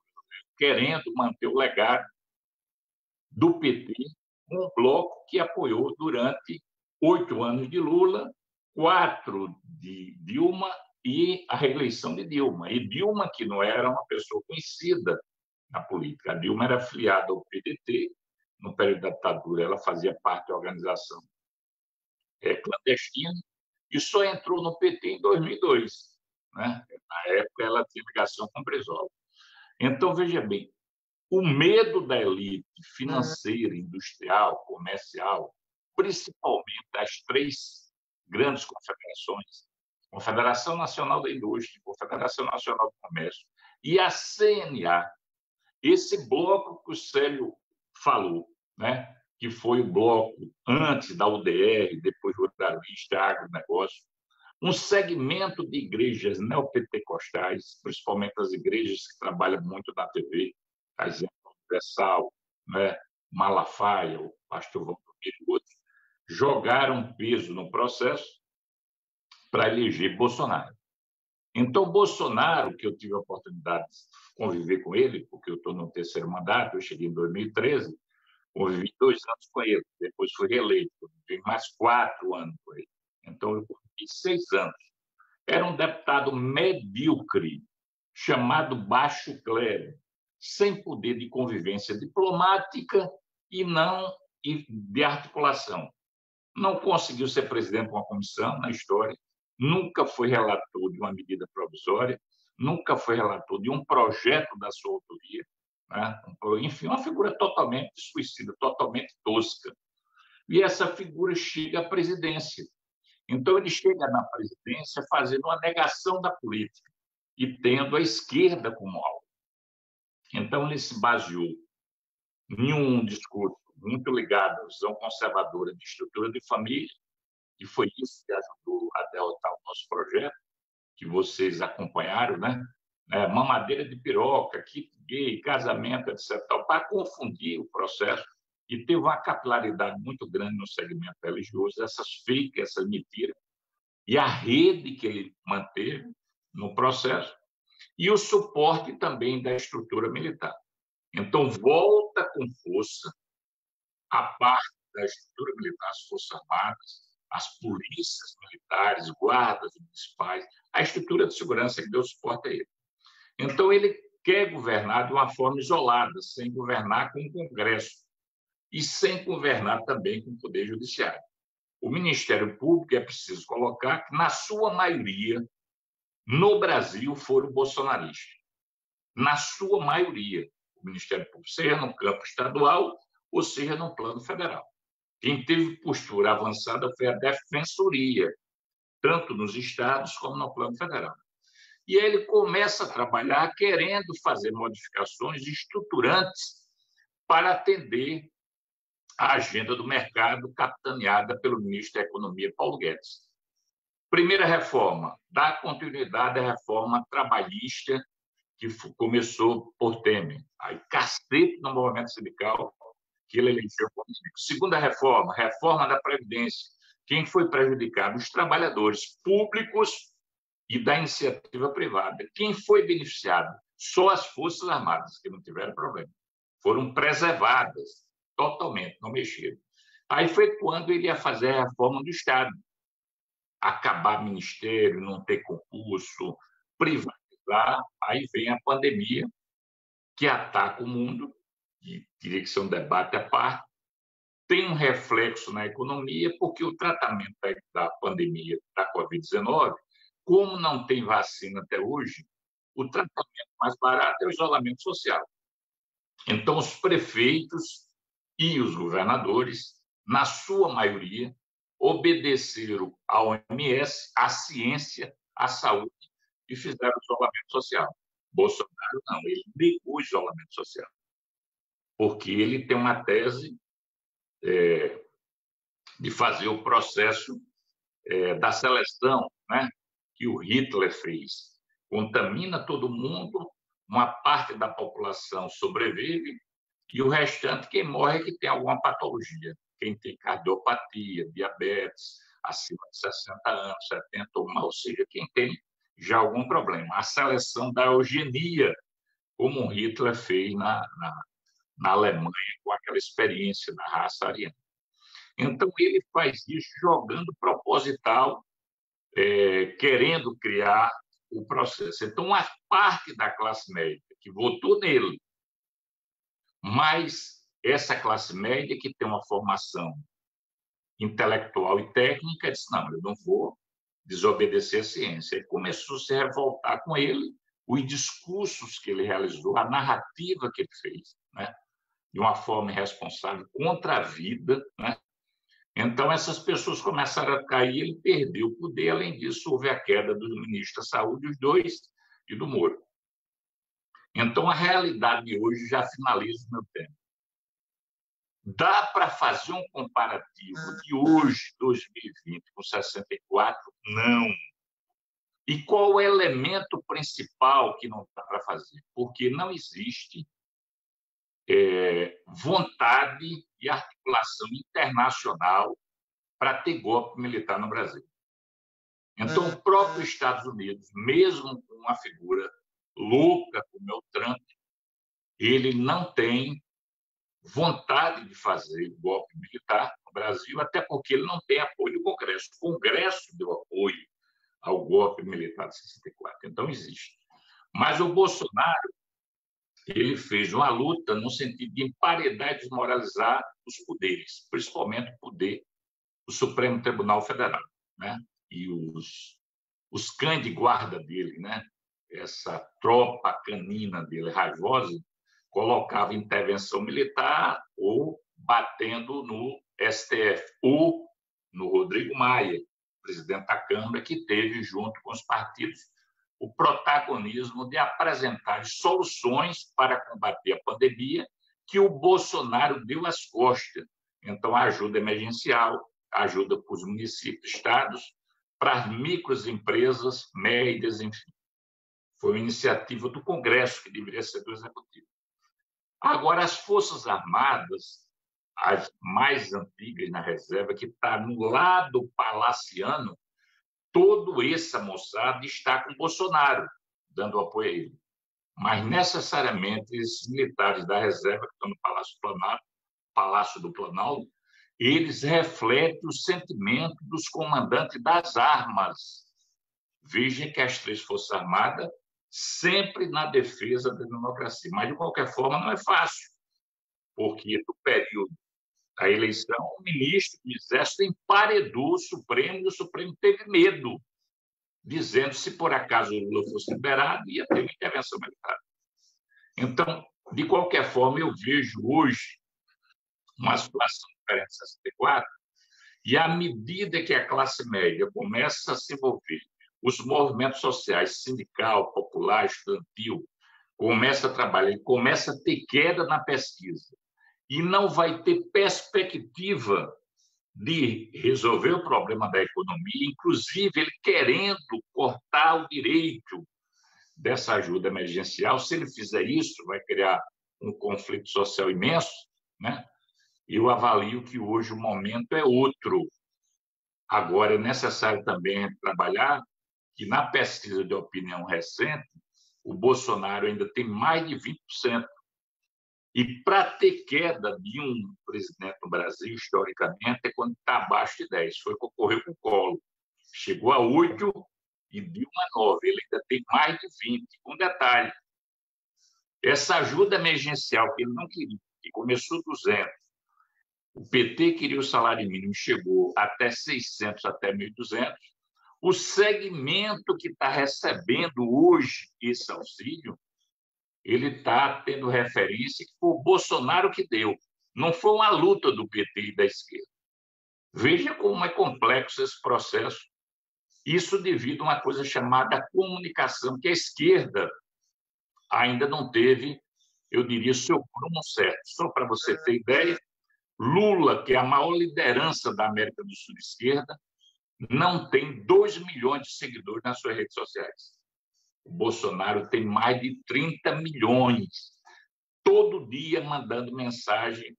Speaker 5: querendo manter o legado do PT, um bloco que apoiou durante 8 anos de Lula, 4 de Dilma e a reeleição de Dilma. E Dilma, que não era uma pessoa conhecida na política. A Dilma era afiliada ao PDT, no período da ditadura ela fazia parte da organização clandestina, e só entrou no PT em 2002. Né? Na época, ela tinha ligação com o Brizola. Então, veja bem, o medo da elite financeira, industrial, comercial, principalmente das 3 grandes confederações, Confederação Nacional da Indústria, Confederação Nacional do Comércio e a CNA, esse bloco que o Célio falou, né? Que foi o bloco antes da UDR, depois do ruralista, agronegócio, um segmento de igrejas neopentecostais, principalmente as igrejas que trabalham muito na TV, a exemplo Universal, né? Malafaia, o pastor Valdomiro e outros, jogaram peso no processo para eleger Bolsonaro. Então, Bolsonaro, que eu tive a oportunidade de conviver com ele, porque eu estou no 3º mandato, eu cheguei em 2013, convivi 2 anos com ele, depois fui reeleito, convivi mais 4 anos com ele. Então, eu convivi 6 anos. Era um deputado medíocre, chamado baixo clero, sem poder de convivência diplomática e não de articulação. Não conseguiu ser presidente de uma comissão na história, nunca foi relator de uma medida provisória, nunca foi relator de um projeto da sua autoria, né? Enfim, uma figura totalmente desconhecida, totalmente tosca. E essa figura chega à presidência. Então, ele chega na presidência fazendo uma negação da política e tendo a esquerda como alvo. Então, ele se baseou em um discurso muito ligado à visão conservadora de estrutura de família, e foi isso que ajudou a derrotar o nosso projeto, que vocês acompanharam, né? Mamadeira de piroca, kit gay, casamento, etc., para confundir o processo, e teve uma capilaridade muito grande no segmento religioso, essas fake, essas mentiras, e a rede que ele manteve no processo, e o suporte também da estrutura militar. Então, volta com força a parte da estrutura militar, as Forças Armadas, as polícias militares, guardas municipais, a estrutura de segurança que deu suporte a ele. Então, ele quer governar de uma forma isolada, sem governar com o Congresso e sem governar também com o Poder Judiciário. O Ministério Público, é preciso colocar que, na sua maioria, no Brasil, foram bolsonaristas. Na sua maioria, o Ministério Público, seja no campo estadual ou seja no plano federal. Quem teve postura avançada foi a Defensoria, tanto nos estados como no plano federal. E aí ele começa a trabalhar querendo fazer modificações estruturantes para atender a agenda do mercado capitaneada pelo ministro da Economia, Paulo Guedes. Primeira reforma, dar continuidade à reforma trabalhista que começou por Temer. Aí, cacete no movimento sindical que ele elegeu como ministro. Segunda reforma, reforma da Previdência. Quem foi prejudicado? Os trabalhadores públicos e da iniciativa privada. Quem foi beneficiado? Só as Forças Armadas, que não tiveram problema. Foram preservadas totalmente, não mexeram. Aí foi quando ele ia fazer a reforma do Estado. Acabar ministério, não ter concurso, privatizar. Aí vem a pandemia, que ataca o mundo, e teria que ser um debate à parte, tem um reflexo na economia, porque o tratamento da pandemia da Covid-19, como não tem vacina até hoje, o tratamento mais barato é o isolamento social. Então, os prefeitos e os governadores, na sua maioria, obedeceram à OMS, à ciência, à saúde, e fizeram o isolamento social. Bolsonaro não, ele negou o isolamento social, porque ele tem uma tese de fazer o processo da seleção, né, que o Hitler fez. Contamina todo mundo, uma parte da população sobrevive e o restante, quem morre, é que tem alguma patologia. Quem tem cardiopatia, diabetes, acima de 60 anos, 70 ou seja, quem tem já algum problema. A seleção da eugenia, como o Hitler fez na Alemanha, com aquela experiência da raça ariana. Então, ele faz isso jogando proposital, querendo criar o processo. Então, a parte da classe média que votou nele, mas essa classe média que tem uma formação intelectual e técnica, disse, não, eu não vou desobedecer a ciência. Ele começou a se revoltar com ele, os discursos que ele realizou, a narrativa que ele fez, né, de uma forma irresponsável contra a vida, né? Então, essas pessoas começaram a cair, ele perdeu o poder. Além disso, houve a queda do ministro da Saúde, os dois, e do Moro. Então, a realidade de hoje já finaliza o meu tempo. Dá para fazer um comparativo de hoje, 2020, com 64? Não. E qual o elemento principal que não dá para fazer? Porque não existe vontade e articulação internacional para ter golpe militar no Brasil. Então, o próprio Estados Unidos, mesmo com uma figura louca como é o Trump, ele não tem vontade de fazer golpe militar no Brasil, até porque ele não tem apoio do Congresso. O Congresso deu apoio ao golpe militar de 64, então existe. Mas o Bolsonaro, ele fez uma luta no sentido de emparedar e desmoralizar os poderes, principalmente o poder do Supremo Tribunal Federal, né? E os cães de guarda dele, né? Essa tropa canina dele, raivosa, colocava intervenção militar ou batendo no STF, ou no Rodrigo Maia, presidente da Câmara, que teve, junto com os partidos, o protagonismo de apresentar soluções para combater a pandemia que o Bolsonaro deu às costas. Então, a ajuda emergencial, ajuda para os municípios, estados, para as microempresas, médias, enfim. Foi uma iniciativa do Congresso, que deveria ser do Executivo. Agora, as Forças Armadas, as mais antigas na reserva, que está no lado palaciano, toda essa moçada está com Bolsonaro, dando apoio a ele. Mas, necessariamente, esses militares da reserva, que estão no Palácio do Planalto, eles refletem o sentimento dos comandantes das armas. Vejam que as três Forças Armadas sempre na defesa da democracia. Mas, de qualquer forma, não é fácil, porque no período da eleição, o ministro do Exército emparedou o Supremo, e o Supremo teve medo, dizendo que, se por acaso o Lula fosse liberado, ia ter uma intervenção militar. Então, de qualquer forma, eu vejo hoje uma situação diferente de 64, e à medida que a classe média começa a se envolver, os movimentos sociais, sindical, popular, estudantil, começa a trabalhar, ele começa a ter queda na pesquisa e não vai ter perspectiva de resolver o problema da economia, inclusive ele querendo cortar o direito dessa ajuda emergencial. Se ele fizer isso, vai criar um conflito social imenso, né? Eu avalio que hoje o momento é outro. Agora, é necessário também trabalhar que, na pesquisa de opinião recente, o Bolsonaro ainda tem mais de 20%. E para ter queda de um presidente no Brasil, historicamente, é quando está abaixo de 10%. Foi o que ocorreu com o Collor. Chegou a 8% e deu uma 9%. Ele ainda tem mais de 20%. Um detalhe, essa ajuda emergencial que ele não queria, que começou 200, o PT queria o salário mínimo, chegou até 600, até 1.200. O segmento que está recebendo hoje esse auxílio, ele está tendo referência que foi o Bolsonaro que deu. Não foi uma luta do PT e da esquerda. Veja como é complexo esse processo. Isso devido a uma coisa chamada comunicação, que a esquerda ainda não teve, eu diria, seu prumo certo. Só para você ter ideia, Lula, que é a maior liderança da América do Sul de esquerda, não tem 2 milhões de seguidores nas suas redes sociais. O Bolsonaro tem mais de 30 milhões, todo dia mandando mensagem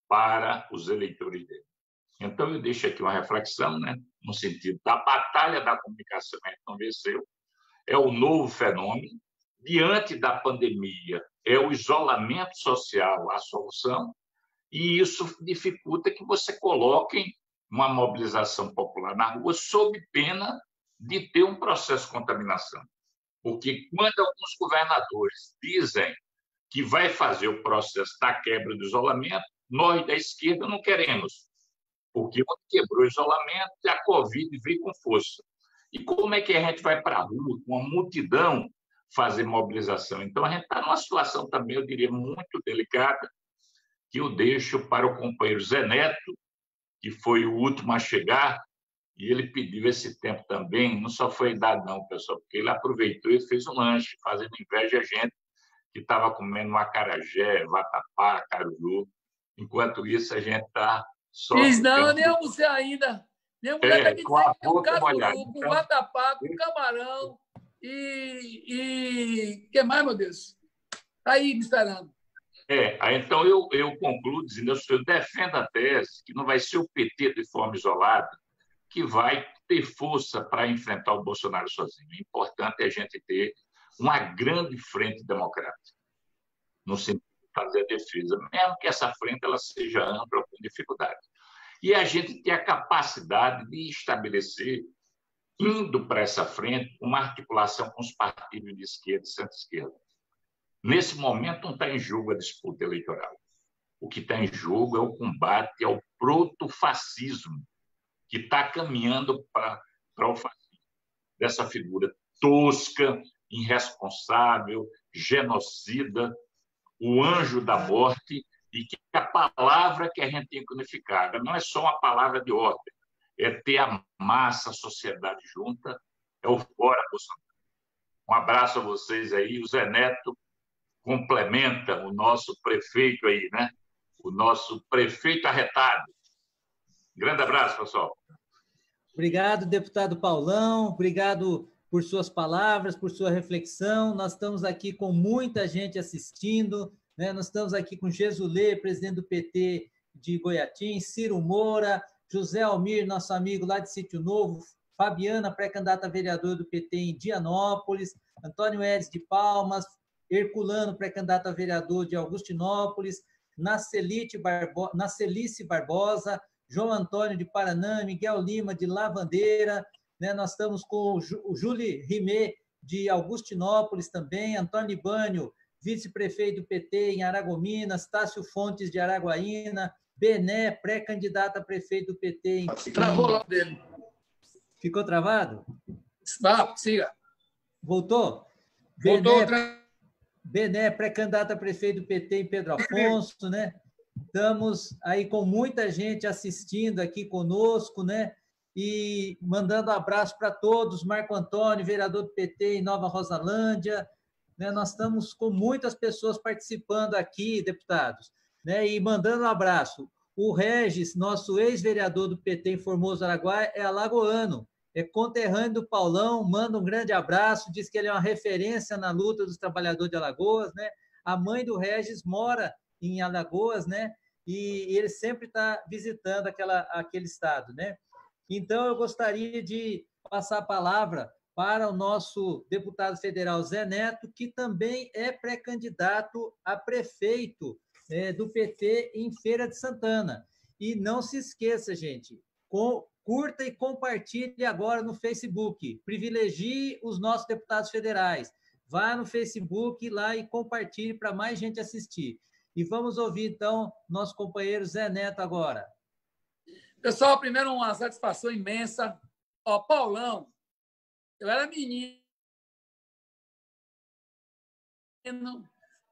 Speaker 5: para os eleitores dele. Então, eu deixo aqui uma reflexão, né, no sentido da batalha da comunicação que não venceu, é o novo fenômeno. Diante da pandemia, é o isolamento social a solução, e isso dificulta que você coloque uma mobilização popular na rua sob pena de ter um processo de contaminação. Porque quando alguns governadores dizem que vai fazer o processo da quebra do isolamento, nós da esquerda não queremos, porque quebrou o isolamento e a Covid veio com força. E como é que a gente vai para a rua, com uma multidão, fazer mobilização? Então, a gente está numa situação também, eu diria, muito delicada, que eu deixo para o companheiro Zé Neto, que foi o último a chegar, e ele pediu esse tempo também. Não só foi dado, não, pessoal, porque ele aproveitou e fez um lanche, fazendo inveja a gente que estava comendo um acarajé, vatapá, caruru. Enquanto isso, a gente está só...
Speaker 4: Fiz não, nem almocei ainda. Minha mulher está me dizendo que tem um caruru com vatapá, com camarão e... que mais, meu Deus? Está aí me esperando.
Speaker 5: Então eu concluo dizendo, eu defendo a tese que não vai ser o PT de forma isolada que vai ter força para enfrentar o Bolsonaro sozinho. O importante é a gente ter uma grande frente democrática, no sentido de fazer a defesa, mesmo que essa frente ela seja ampla com dificuldade. E a gente ter a capacidade de estabelecer, indo para essa frente, uma articulação com os partidos de esquerda e centro-esquerda. Nesse momento, não está em jogo a disputa eleitoral. O que está em jogo é o combate ao protofascismo, que está caminhando para o fascismo. Dessa figura tosca, irresponsável, genocida, o anjo da morte, e que a palavra que a gente tem que unificar não é só uma palavra de ordem, é ter a massa, a sociedade junta, é o fora Bolsonaro. Um abraço a vocês aí. O Zé Neto complementa o nosso prefeito aí, né? O nosso prefeito arretado. Grande abraço, pessoal.
Speaker 2: Obrigado, deputado Paulão. Obrigado por suas palavras, por sua reflexão. Nós estamos aqui com muita gente assistindo, né? Nós estamos aqui com Jesulê, presidente do PT de Goiatins, Ciro Moura, José Almir, nosso amigo lá de Sítio Novo, Fabiana, pré-candidata a vereador do PT em Dianópolis, Antônio Edes de Palmas, Herculano, pré-candidato a vereador de Augustinópolis, Nacelice Barbosa, João Antônio de Paraná, Miguel Lima de Lavandeira, né? Nós estamos com o Júlio Rimé de Augustinópolis também, Antônio Libânio, vice-prefeito do PT em Aragominas, Tássio Fontes de Araguaína, Bené, pré-candidato a prefeito do PT em...
Speaker 4: Travou lá dele.
Speaker 2: Ficou travado?
Speaker 4: Vá, siga.
Speaker 2: Voltou?
Speaker 4: Voltou.
Speaker 2: Bené, pré-candidato a prefeito do PT em Pedro Afonso, né? Estamos aí com muita gente assistindo aqui conosco, né? E mandando um abraço para todos. Marco Antônio, vereador do PT em Nova Rosalândia, né? Nós estamos com muitas pessoas participando aqui, deputados, né? E mandando um abraço. O Regis, nosso ex-vereador do PT em Formoso, Araguaia, é alagoano, é conterrâneo do Paulão, manda um grande abraço, diz que ele é uma referência na luta dos trabalhadores de Alagoas, né? A mãe do Regis mora em Alagoas, né? E ele sempre está visitando aquele estado, né? Então, eu gostaria de passar a palavra para o nosso deputado federal Zé Neto, que também é pré-candidato a prefeito do PT em Feira de Santana. E não se esqueça, gente, curta e compartilhe agora no Facebook. Privilegie os nossos deputados federais. Vá no Facebook lá e compartilhe para mais gente assistir. E vamos ouvir, então, nosso companheiro Zé Neto agora.
Speaker 4: Pessoal, primeiro uma satisfação imensa. Ó, Paulão, eu era menino,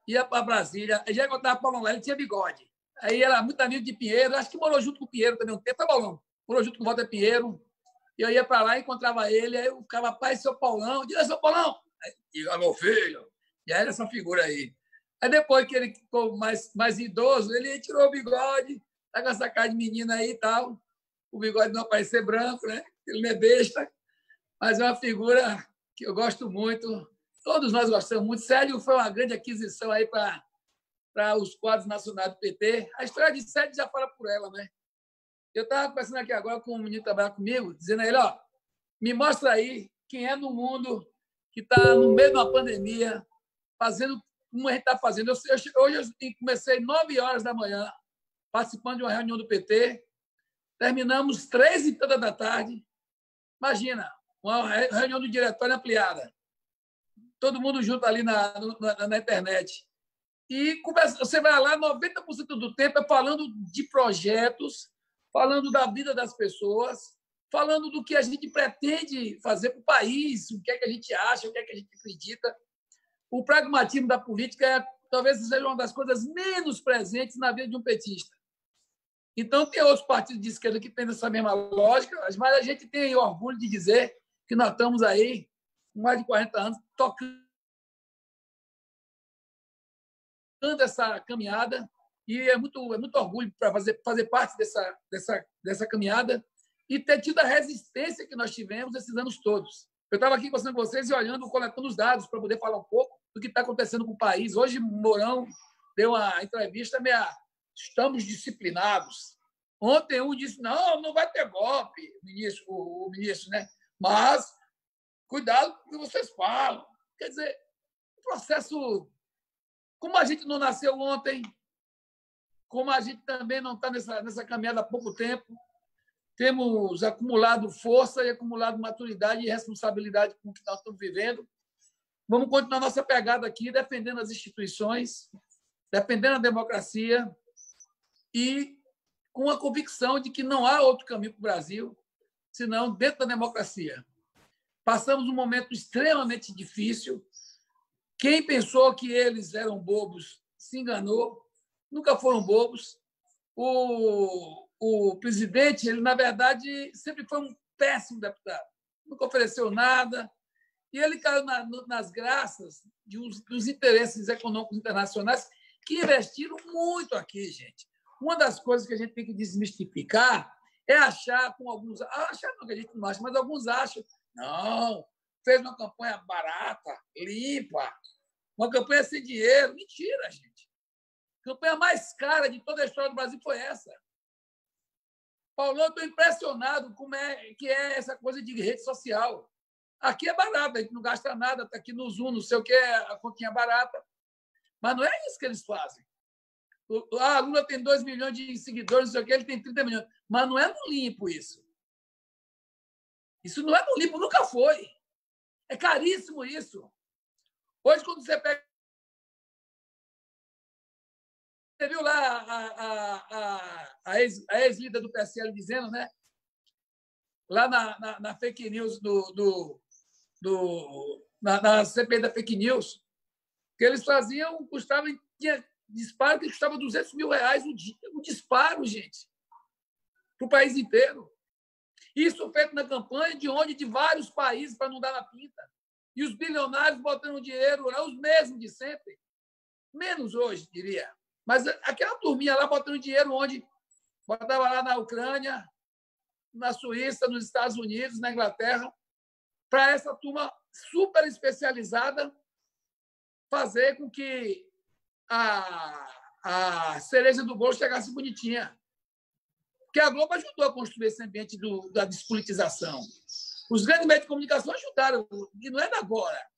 Speaker 4: ia para Brasília, já encontrava Paulão lá, ele tinha bigode. Aí era muito amigo de Pinheiro, acho que morou junto com o Pinheiro também um tempo, tá, Paulão? Morou junto com o Walter Pinheiro. E eu ia para lá, encontrava ele, aí eu ficava, pai, seu Paulão, diga, seu Paulão. Diga, meu filho. E aí era essa figura aí. Aí depois que ele ficou mais idoso, ele tirou o bigode, Está com essa cara de menina aí e tal. O bigode não vai ser branco, né? Ele não é besta, mas é uma figura que eu gosto muito. Todos nós gostamos muito. Célio foi uma grande aquisição aí para os quadros nacionais do PT. A história de Célio já fala por ela, né? Eu estava conversando aqui agora com um menino que trabalha comigo, dizendo a ele, ó, me mostra aí quem é no mundo que está no meio de uma pandemia, fazendo como a gente está fazendo. Hoje eu comecei 9 horas da manhã, participando de uma reunião do PT, terminamos 3h30 da tarde. Imagina, uma reunião do diretório ampliada. Todo mundo junto ali na internet. E você vai lá, 90% do tempo é falando de projetos, falando da vida das pessoas, falando do que a gente pretende fazer para o país, o que é que a gente acha, o que é que a gente acredita. O pragmatismo da política talvez seja uma das coisas menos presentes na vida de um petista. Então, tem outros partidos de esquerda que têm essa mesma lógica, mas a gente tem orgulho de dizer que nós estamos aí, com mais de 40 anos, tocando essa caminhada, e é muito orgulho para fazer parte dessa caminhada e ter tido a resistência que nós tivemos esses anos todos. Eu estava aqui conversando com vocês e olhando, coletando os dados para poder falar um pouco do que está acontecendo com o país. Hoje, Mourão deu uma entrevista estamos disciplinados. Ontem um disse, não vai ter golpe, o ministro, né? Mas cuidado com o que vocês falam. Quer dizer, o processo... Como a gente não nasceu ontem, como a gente também não está nessa caminhada há pouco tempo, temos acumulado força e acumulado maturidade e responsabilidade com o que nós estamos vivendo. Vamos continuar nossa pegada aqui, defendendo as instituições, defendendo a democracia e com a convicção de que não há outro caminho para o Brasil, senão dentro da democracia. Passamos um momento extremamente difícil. Quem pensou que eles eram bobos se enganou, nunca foram bobos. O presidente, ele, na verdade, sempre foi um péssimo deputado, nunca ofereceu nada, e ele caiu nas graças dos interesses econômicos internacionais que investiram muito aqui, gente. Uma das coisas que a gente tem que desmistificar é achar com alguns... Achar não, que a gente não acha, mas alguns acham. Não, fez uma campanha barata, limpa, uma campanha sem dinheiro. Mentira, gente. A campanha mais cara de toda a história do Brasil foi essa. Paulão, estou impressionado como que é essa coisa de rede social. Aqui é barato, a gente não gasta nada, está aqui no Zoom, não sei o que, a continha barata. Mas não é isso que eles fazem. A Lula tem 2 milhões de seguidores, não sei o que, ele tem 30 milhões. Mas não é no limpo isso. Isso não é no limpo, nunca foi. É caríssimo isso. Hoje, quando você pega... Você viu lá a ex-líder do PSL dizendo, né? Lá na fake news, na CPI da fake news, que eles faziam, tinha disparo que custava R$200 mil o disparo, gente, para o país inteiro. Isso feito na campanha de vários países para não dar na pinta. E os bilionários botando dinheiro lá, os mesmos de sempre. Menos hoje, diria. Mas aquela turminha lá botando dinheiro onde? Botava lá na Ucrânia, na Suíça, nos Estados Unidos, na Inglaterra, para essa turma super especializada fazer com que a cereja do bolo chegasse bonitinha. Porque a Globo ajudou a construir esse ambiente da despolitização. Os grandes meios de comunicação ajudaram, e não é de agora.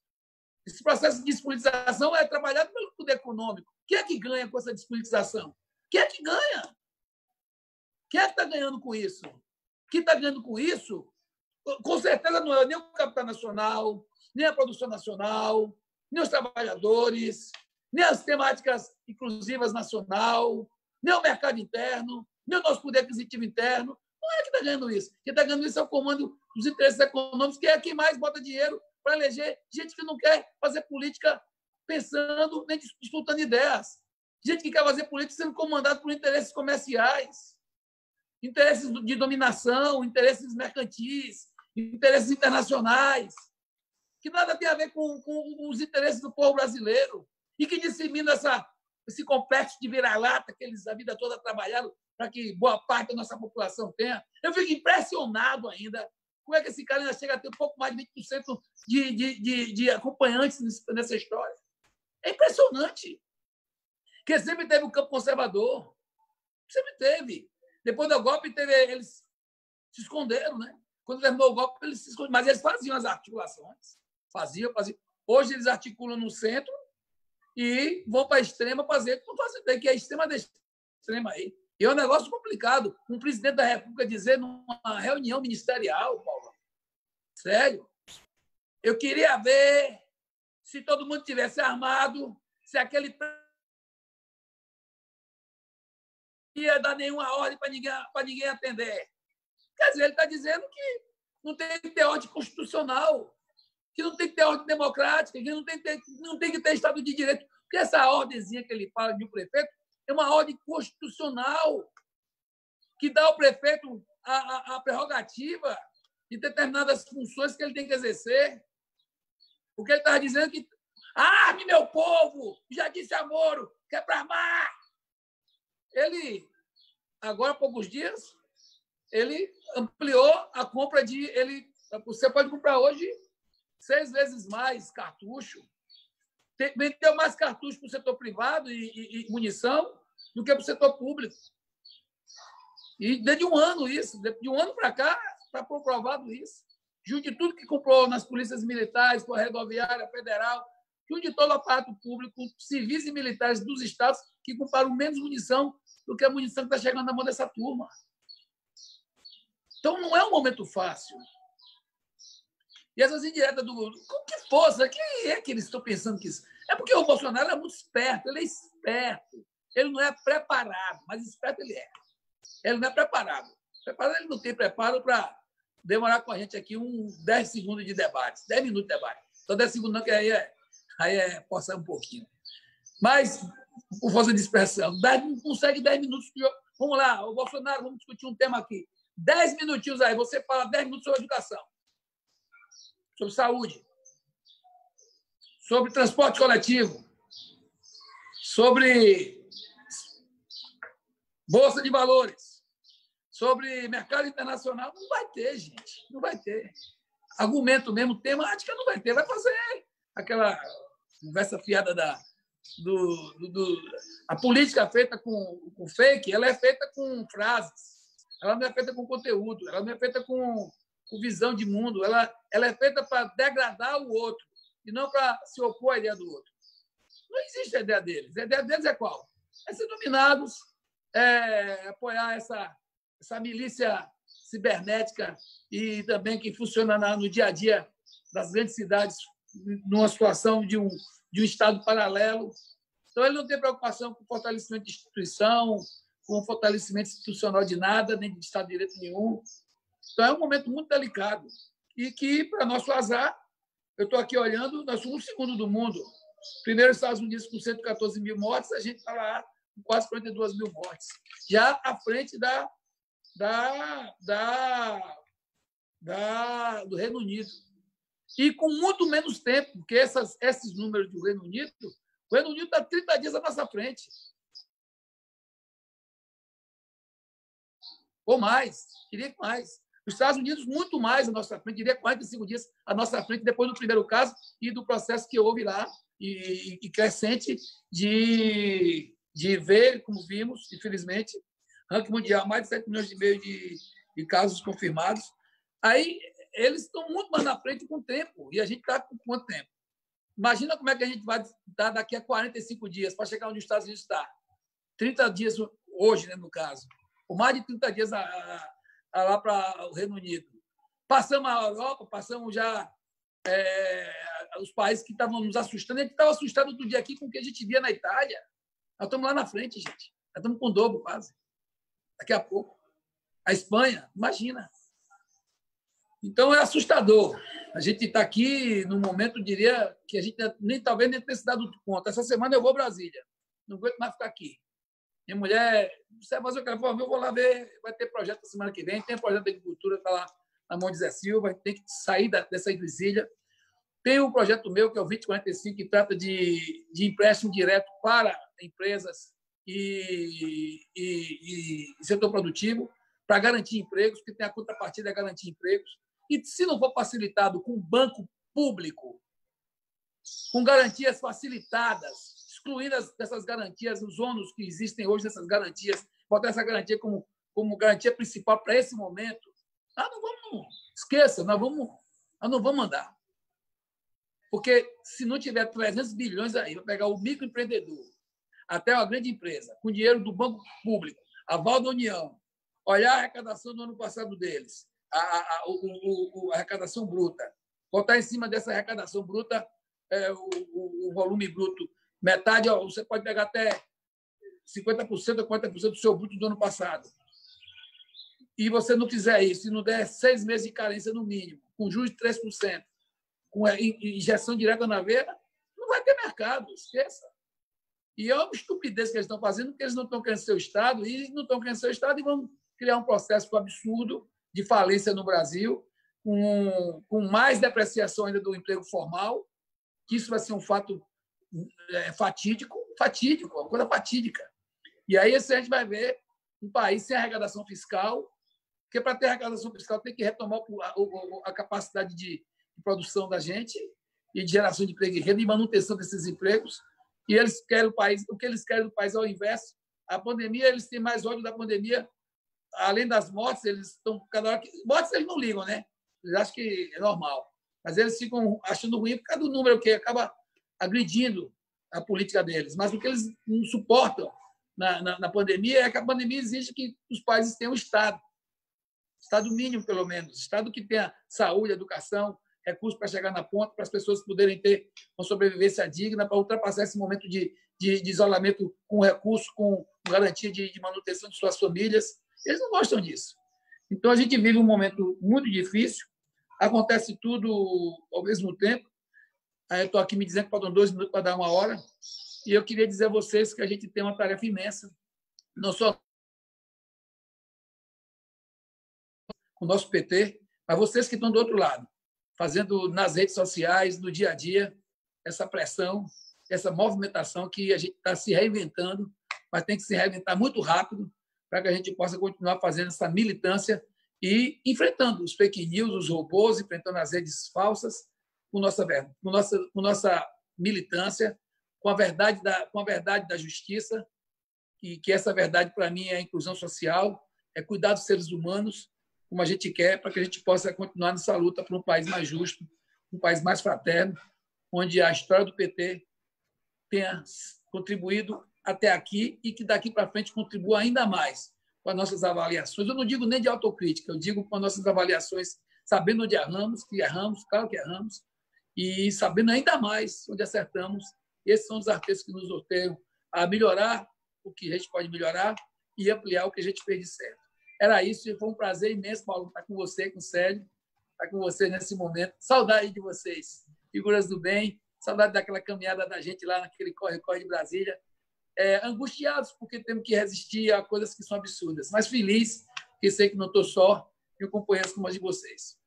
Speaker 4: Esse processo de despolitização é trabalhado pelo poder econômico. Quem é que ganha com essa despolitização? Quem é que ganha? Quem é que está ganhando com isso? Quem está ganhando com isso, com certeza, não é nem o capital nacional, nem a produção nacional, nem os trabalhadores, nem as temáticas inclusivas nacional, nem o mercado interno, nem o nosso poder aquisitivo interno. Não é que está ganhando isso. Quem está ganhando isso é o comando dos interesses econômicos, que é quem mais bota dinheiro para eleger gente que não quer fazer política pensando nem disputando ideias. Gente que quer fazer política sendo comandado por interesses comerciais, interesses de dominação, interesses mercantis, interesses internacionais, que nada tem a ver com os interesses do povo brasileiro e que dissemina esse complexo de vira-lata que eles a vida toda trabalharam para que boa parte da nossa população tenha. Eu fico impressionado ainda como é que esse cara ainda chega a ter um pouco mais de 20% de acompanhantes nessa história. É impressionante. Porque sempre teve o campo conservador. Sempre teve. Depois do golpe, eles se esconderam, né? Quando terminou o golpe, eles se esconderam. Mas eles faziam as articulações. Faziam. Hoje, eles articulam no centro e vão para a extrema fazer como fazem, que é a extrema da extrema aí. E é um negócio complicado. Um presidente da República dizer numa reunião ministerial, Paulo, sério, eu queria ver se todo mundo tivesse armado, se aquele ia dar nenhuma ordem para ninguém atender. Quer dizer, ele está dizendo que não tem que ter ordem constitucional, que não tem que ter ordem democrática, que não tem que ter Estado de Direito. Porque essa ordenzinha que ele fala de um prefeito é uma ordem constitucional que dá ao prefeito a prerrogativa de determinadas funções que ele tem que exercer. Porque ele estava dizendo que arme meu povo, já disse a Moro, que é para armar. Ele, agora há poucos dias, ele ampliou a compra de... Você pode comprar hoje 6 vezes mais cartucho. Vendeu mais cartucho para o setor privado e munição do que para o setor público. E desde um ano isso. De um ano para cá, está comprovado isso. Junto de tudo que comprou nas polícias militares, com a rodoviária federal, junto de todo o aparato público, civis e militares dos estados que compraram menos munição do que a munição que está chegando na mão dessa turma. Então, não é um momento fácil. E essas indiretas como que fosse, que é que eles estão pensando que isso? É porque o Bolsonaro é muito esperto, ele é esperto. Ele não é preparado, mas esperto ele é. Ele não é preparado. Preparado, ele não tem preparo para demorar com a gente aqui 10 segundos de debate, 10 minutos de debate. Só 10 segundos não, que aí é forçar um pouquinho. Mas, por força de expressão, não consegue 10 minutos. Vamos lá, o Bolsonaro, vamos discutir um tema aqui. 10 minutinhos aí, você fala 10 minutos sobre educação, sobre saúde, sobre transporte coletivo, sobre bolsa de valores, sobre mercado internacional. Não vai ter, gente. Não vai ter. Argumento mesmo, temática, não vai ter. Vai fazer aquela conversa fiada a política feita com fake, ela é feita com frases. Ela não é feita com conteúdo, ela não é feita com visão de mundo, ela é feita para degradar o outro e não para se opor à ideia do outro. Não existe a ideia deles. A ideia deles é qual? É ser dominados, apoiar essa milícia cibernética e também que funciona no dia a dia das grandes cidades, numa situação de um Estado paralelo. Então, ele não tem preocupação com o fortalecimento de instituição, com o fortalecimento institucional de nada, nem de Estado de Direito nenhum. Então, é um momento muito delicado e que, para nosso azar, eu estou aqui olhando, nós somos o segundo do mundo. Primeiro, os Estados Unidos com 114 mil mortes, a gente está lá com quase 42 mil mortes, já à frente do Reino Unido. E com muito menos tempo, porque esses números do Reino Unido, o Reino Unido está 30 dias à nossa frente. Ou mais, diria que mais. Os Estados Unidos, muito mais à nossa frente, diria 45 dias à nossa frente, depois do primeiro caso e do processo que houve lá, e crescente de ver, como vimos, infelizmente, ranking mundial, mais de 7 milhões e meio de casos confirmados. Aí, eles estão muito mais na frente com o tempo, e a gente está com quanto tempo? Imagina como é que a gente vai estar daqui a 45 dias para chegar onde os Estados Unidos está. 30 dias hoje, né, no caso. Por mais de 30 dias lá para o Reino Unido. Passamos a Europa, passamos já os países que estavam nos assustando. A gente estava assustado outro dia aqui com o que a gente via na Itália. Nós estamos lá na frente, gente. Nós estamos com o dobro quase. Daqui a pouco. A Espanha, imagina. Então, é assustador. A gente está aqui num momento, diria, que a gente talvez nem tenha se dado conta. Essa semana eu vou a Brasília. Não aguento mais ficar aqui. Minha mulher, você vai fazer o que? Eu vou lá ver, vai ter projeto na semana que vem, tem projeto de agricultura, está lá na mão de Zé Silva, tem que sair dessa Brasília. Tem um projeto meu, que é o 2045, que trata de empréstimo direto para empresas e setor produtivo para garantir empregos, porque tem a contrapartida é garantir empregos. E se não for facilitado com banco público, com garantias facilitadas, excluindo dessas garantias os ônus que existem hoje nessas garantias, botar essa garantia como garantia principal para esse momento, nós não vamos, esqueça, nós não vamos andar. Porque se não tiver 300 bilhões aí, vai pegar o microempreendedor, até a grande empresa, com dinheiro do banco público, aval da União, olhar a arrecadação do ano passado deles, a arrecadação bruta, botar em cima dessa arrecadação bruta o volume bruto, metade, você pode pegar até 50% ou 40% do seu bruto do ano passado. E você não fizer isso, e não der 6 meses de carência no mínimo, com juros de 3%, com injeção direta na veia, não vai ter mercado, esqueça. E é uma estupidez que eles estão fazendo, porque eles não estão querendo ser o Estado, e não estão querendo ser o Estado, e vão criar um processo absurdo de falência no Brasil, com mais depreciação ainda do emprego formal, que isso vai ser um fato fatídico, uma coisa fatídica. E aí a gente vai ver um país sem arrecadação fiscal, porque para ter arrecadação fiscal tem que retomar a capacidade de produção da gente e de geração de emprego e renda e manutenção desses empregos. E eles querem o que eles querem do país é o inverso. A pandemia, eles têm mais ódio da pandemia. Além das mortes, eles estão cada hora que mortes eles não ligam, né? Eles acham que é normal, mas eles ficam achando ruim por causa do número que acaba agredindo a política deles. Mas o que eles não suportam na pandemia é que a pandemia exige que os países tenham Estado mínimo, pelo menos, Estado que tenha saúde, educação, recursos para chegar na ponta, para as pessoas poderem ter uma sobrevivência digna, para ultrapassar esse momento de isolamento com recurso, com garantia de manutenção de suas famílias. Eles não gostam disso. Então, a gente vive um momento muito difícil, acontece tudo ao mesmo tempo. Aí eu estou aqui me dizendo que faltam 2 minutos para dar 1 hora, e eu queria dizer a vocês que a gente tem uma tarefa imensa, não só com o nosso PT, mas vocês que estão do outro lado, fazendo nas redes sociais, no dia a dia, essa pressão, essa movimentação que a gente está se reinventando, mas tem que se reinventar muito rápido para que a gente possa continuar fazendo essa militância e enfrentando os fake news, os robôs, enfrentando as redes falsas, com nossa militância, com a verdade da justiça, que essa verdade, para mim, é a inclusão social, é cuidar dos seres humanos, como a gente quer, para que a gente possa continuar nessa luta por um país mais justo, um país mais fraterno, onde a história do PT tenha contribuído até aqui e que daqui para frente contribua ainda mais com as nossas avaliações. Eu não digo nem de autocrítica, eu digo com as nossas avaliações, sabendo onde erramos, claro que erramos, e sabendo ainda mais onde acertamos. Esses são os artesãos que nos norteiam a melhorar o que a gente pode melhorar e ampliar o que a gente fez de certo. Era isso, e foi um prazer imenso, Paulo, estar com você, com o Célio, estar com você nesse momento. Saudade de vocês, figuras do bem, saudade daquela caminhada da gente lá naquele corre-corre de Brasília. Angustiados porque temos que resistir a coisas que são absurdas, mas feliz, porque sei que não estou só, e com companheiros como os de vocês.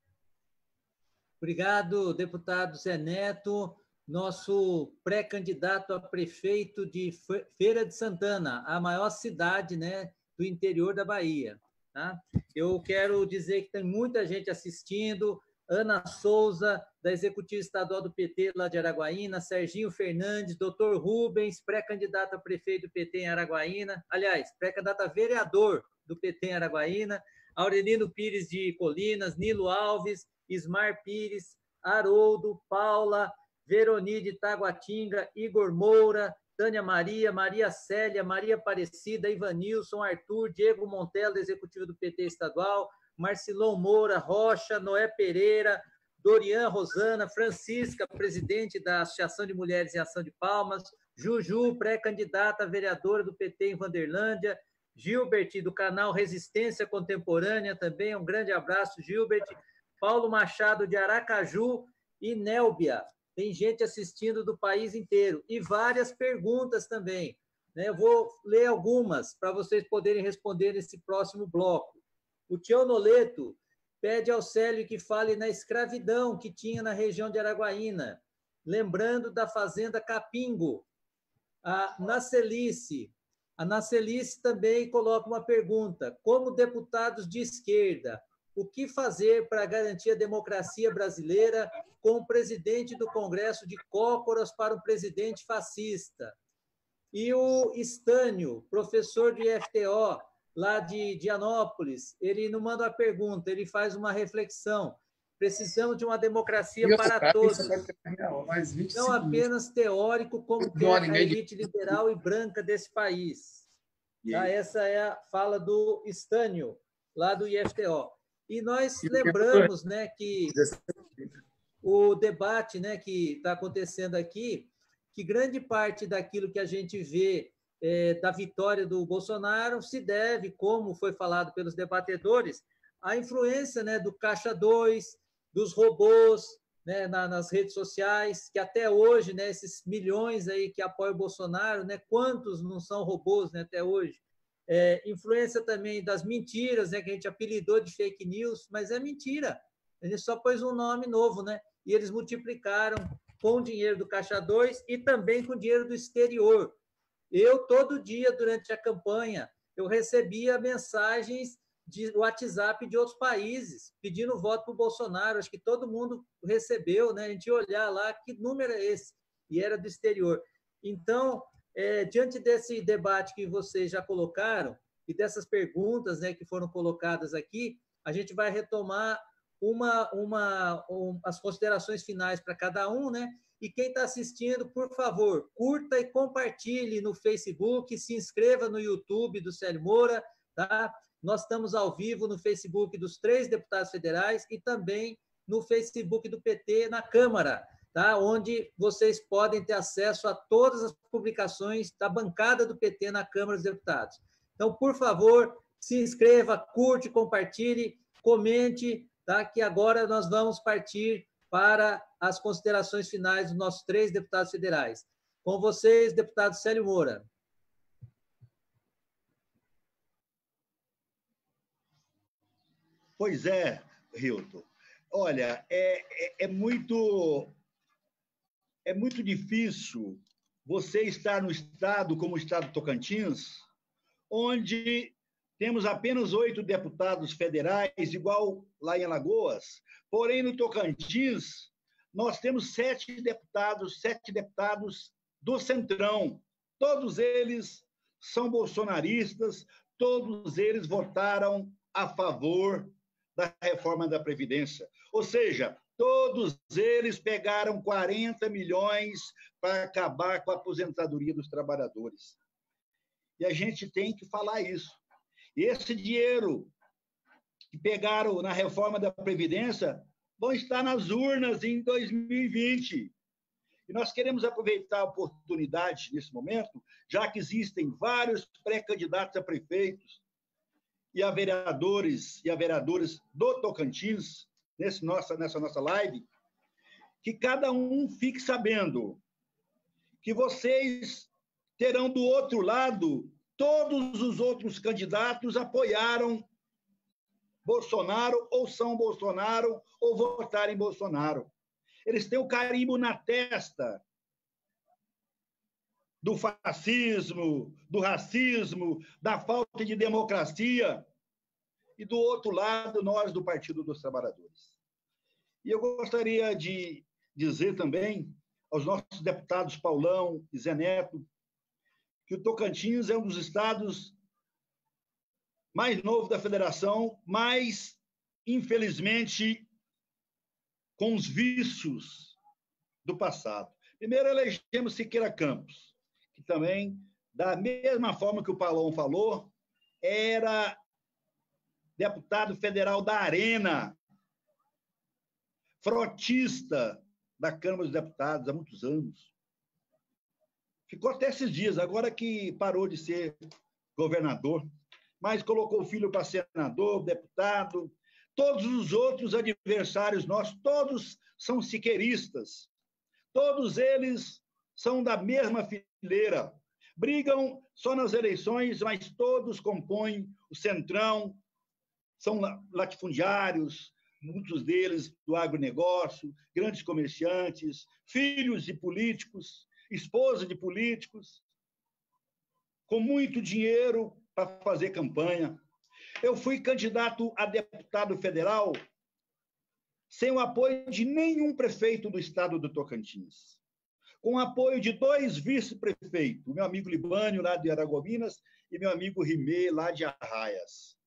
Speaker 2: Obrigado, deputado Zé Neto, nosso pré-candidato a prefeito de Feira de Santana, a maior cidade, né, do interior da Bahia. Tá? Eu quero dizer que tem muita gente assistindo, Ana Souza, da Executiva Estadual do PT lá de Araguaína, Serginho Fernandes, doutor Rubens, pré-candidato a prefeito do PT em Araguaína, aliás, pré-candidato a vereador do PT em Araguaína, Aurelino Pires de Colinas, Nilo Alves, Ismar Pires, Haroldo, Paula, Veroni de Taguatinga, Igor Moura, Tânia Maria, Maria Célia, Maria Aparecida, Ivanilson, Arthur, Diego Montelo, executivo do PT estadual, Marcilon Moura, Rocha, Noé Pereira, Dorian Rosana, Francisca, presidente da Associação de Mulheres em Ação de Palmas, Juju, pré-candidata a vereadora do PT em Vanderlândia, Gilbert, do canal Resistência Contemporânea, também um grande abraço, Gilbert, Paulo Machado, de Aracaju, e Nélbia. Tem gente assistindo do país inteiro e várias perguntas também. Eu vou ler algumas para vocês poderem responder nesse próximo bloco. O Tião Noleto pede ao Célio que fale na escravidão que tinha na região de Araguaína, lembrando da fazenda Capingo. A Nacelice, A Nacelice também coloca uma pergunta: como deputados de esquerda, o que fazer para garantir a democracia brasileira com o presidente do Congresso de cócoras para um presidente fascista? E o Estânio, professor de FTO, lá de Dianópolis, ele não manda uma pergunta, ele faz uma reflexão. Precisamos de uma democracia para todos, não apenas teórico, como quer a elite liberal e branca desse país. Tá? Essa é a fala do Estânio, lá do IFTO. E nós lembramos, né, que o debate, né, que está acontecendo aqui, que grande parte daquilo que a gente vê da vitória do Bolsonaro se deve, como foi falado pelos debatedores, à influência, né, do Caixa 2, dos robôs, né, nas redes sociais, que até hoje, né, esses milhões aí que apoiam o Bolsonaro, né, quantos não são robôs, né, até hoje? Influência também das mentiras, né, que a gente apelidou de fake news, mas é mentira. A gente só pôs um nome novo, né? E eles multiplicaram com o dinheiro do Caixa 2 e também com o dinheiro do exterior. Eu, todo dia, durante a campanha, eu recebia mensagens de WhatsApp de outros países pedindo voto para o Bolsonaro. Acho que todo mundo recebeu, né? A gente ia olhar lá, que número é esse? E era do exterior. Então, diante desse debate que vocês já colocaram e dessas perguntas, né, que foram colocadas aqui, a gente vai retomar as considerações finais para cada um, né? E quem está assistindo, por favor, curta e compartilhe no Facebook, se inscreva no YouTube do Célio Moura, tá? Nós estamos ao vivo no Facebook dos 3 deputados federais e também no Facebook do PT na Câmara, tá? Onde vocês podem ter acesso a todas as publicações da bancada do PT na Câmara dos Deputados. Então, por favor, se inscreva, curte, compartilhe, comente, tá? Que agora nós vamos partir para as considerações finais dos nossos 3 deputados federais. Com vocês, deputado Célio Moura.
Speaker 3: Pois é, Hilton. Olha, é muito difícil você estar no estado como o estado de Tocantins, onde temos apenas 8 deputados federais, igual lá em Alagoas. Porém, no Tocantins, nós temos 7 deputados do Centrão. Todos eles são bolsonaristas, todos eles votaram a favor da reforma da Previdência. Ou seja, todos eles pegaram 40 milhões para acabar com a aposentadoria dos trabalhadores. E a gente tem que falar isso. E esse dinheiro que pegaram na reforma da Previdência vão estar nas urnas em 2020. E nós queremos aproveitar a oportunidade nesse momento, já que existem vários pré-candidatos a prefeitos e a vereadores e a vereadoras do Tocantins, nessa nossa live, que cada um fique sabendo que vocês terão do outro lado, todos os outros candidatos apoiaram Bolsonaro, ou são Bolsonaro, ou votaram em Bolsonaro. Eles têm o carimbo na testa do fascismo, do racismo, da falta de democracia, e do outro lado, nós do Partido dos Trabalhadores. E eu gostaria de dizer também aos nossos deputados Paulão e Zé Neto que o Tocantins é um dos estados mais novos da federação, mas, infelizmente, com os vícios do passado. Primeiro, elegemos Siqueira Campos, que também, da mesma forma que o Paulão falou, era deputado federal da Arena, frotista da Câmara dos Deputados há muitos anos. Ficou até esses dias, agora que parou de ser governador, mas colocou o filho para senador, deputado. Todos os outros adversários nossos, todos são siqueiristas. Todos eles são da mesma fileira. Brigam só nas eleições, mas todos compõem o Centrão, são latifundiários, muitos deles do agronegócio, grandes comerciantes, filhos de políticos, esposa de políticos. com muito dinheiro para fazer campanha. Eu fui candidato a deputado federal sem o apoio de nenhum prefeito do estado do Tocantins, com o apoio de 2 vice-prefeitos, meu amigo Libânio, lá de Aragominas, e meu amigo Rimê, lá de Arraias.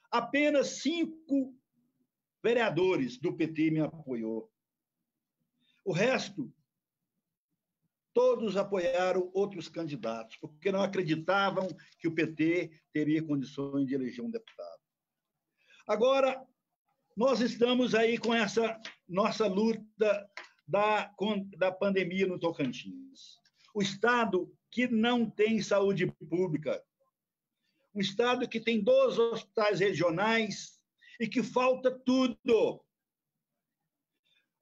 Speaker 3: Apenas 5 vereadores do PT me apoiou. O resto, todos apoiaram outros candidatos, porque não acreditavam que o PT teria condições de eleger um deputado. Agora, nós estamos aí com essa nossa luta da pandemia no Tocantins. O estado que não tem saúde pública, um estado que tem 12 hospitais regionais e que falta tudo.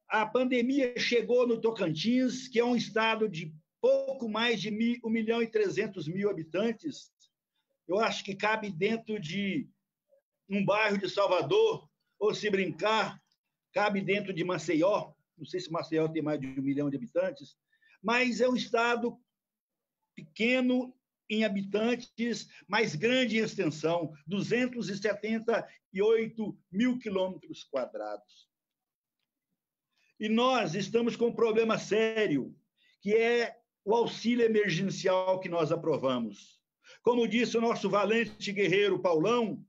Speaker 3: A pandemia chegou no Tocantins, que é um estado de pouco mais de 1.300.000 habitantes. Eu acho que cabe dentro de um bairro de Salvador, ou se brincar, cabe dentro de Maceió. Não sei se Maceió tem mais de 1 milhão de habitantes, mas é um estado pequeno em habitantes, mas grande em extensão, 278.000 quilômetros quadrados. E nós estamos com um problema sério, que é o auxílio emergencial que nós aprovamos. Como disse o nosso valente guerreiro Paulão,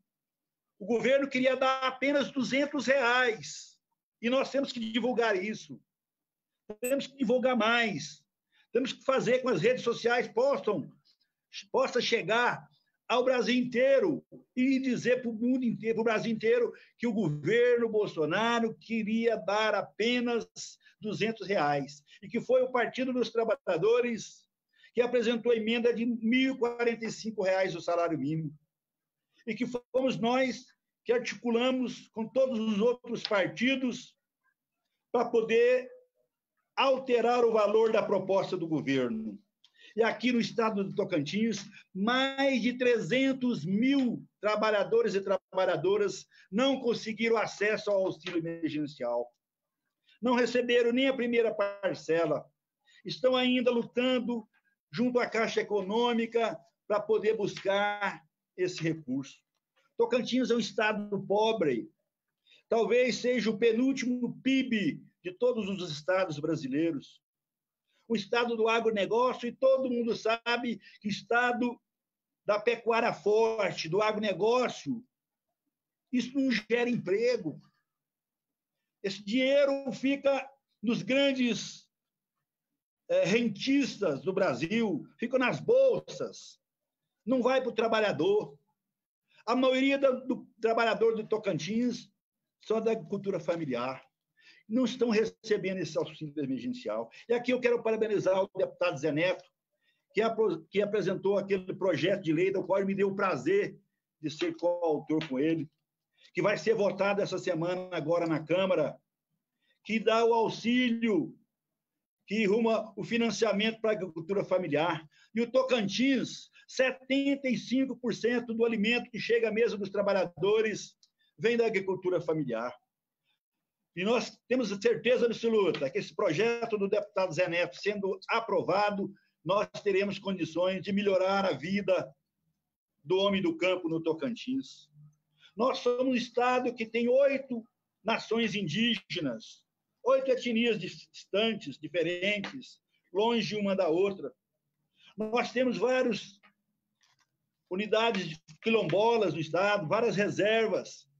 Speaker 3: o governo queria dar apenas R$200, e nós temos que divulgar isso. Temos que divulgar mais. Temos que fazer com que as redes sociais possa chegar ao Brasil inteiro e dizer para o mundo inteiro, para o Brasil inteiro, que o governo Bolsonaro queria dar apenas R$200 e que foi o Partido dos Trabalhadores que apresentou a emenda de R$1.045 o salário mínimo e que fomos nós que articulamos com todos os outros partidos para poder alterar o valor da proposta do governo. E aqui no estado do Tocantins, mais de 300.000 trabalhadores e trabalhadoras não conseguiram acesso ao auxílio emergencial. Não receberam nem a primeira parcela. Estão ainda lutando junto à Caixa Econômica para poder buscar esse recurso. Tocantins é um estado pobre. Talvez seja o penúltimo PIB de todos os estados brasileiros. O estado do agronegócio, e todo mundo sabe que o estado da pecuária forte, do agronegócio, isso não gera emprego. Esse dinheiro fica nos grandes rentistas do Brasil, fica nas bolsas, não vai para o trabalhador. A maioria do trabalhador do Tocantins são da agricultura familiar. Não estão recebendo esse auxílio emergencial. E aqui eu quero parabenizar o deputado Zé Neto, que apresentou aquele projeto de lei, do qual me deu o prazer de ser coautor com ele, que vai ser votado essa semana agora na Câmara, que dá o auxílio, que ruma o financiamento para a agricultura familiar. E o Tocantins, 75% do alimento que chega à mesa dos trabalhadores vem da agricultura familiar. E nós temos a certeza absoluta que esse projeto do deputado Zé Neto sendo aprovado, nós teremos condições de melhorar a vida do homem do campo no Tocantins. Nós somos um estado que tem 8 nações indígenas, 8 etnias distantes, diferentes, longe uma da outra. Nós temos várias unidades quilombolas no estado, várias reservas.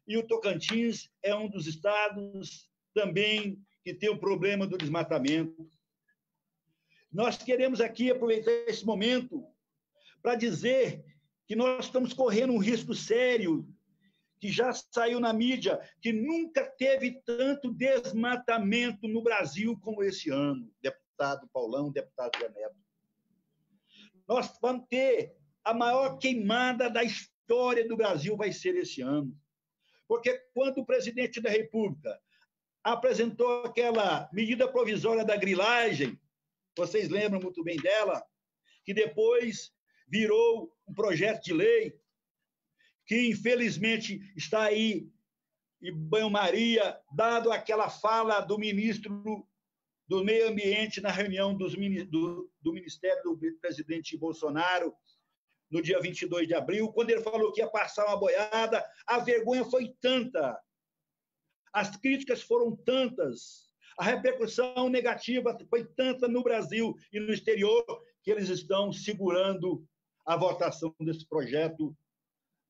Speaker 3: E o Tocantins é um dos estados também que tem o problema do desmatamento. Nós queremos aqui aproveitar esse momento para dizer que nós estamos correndo um risco sério, que já saiu na mídia, que nunca teve tanto desmatamento no Brasil como esse ano, deputado Paulão, deputado Zé Neto. Nós vamos ter a maior queimada da história do Brasil, vai ser esse ano. Porque quando o presidente da República apresentou aquela medida provisória da grilagem, vocês lembram muito bem dela, que depois virou um projeto de lei, que infelizmente está aí em banho-maria, dado aquela fala do ministro do Meio Ambiente na reunião do Ministério do presidente Bolsonaro, no dia 22 de abril, quando ele falou que ia passar uma boiada, a vergonha foi tanta, as críticas foram tantas, a repercussão negativa foi tanta no Brasil e no exterior, que eles estão segurando a votação desse projeto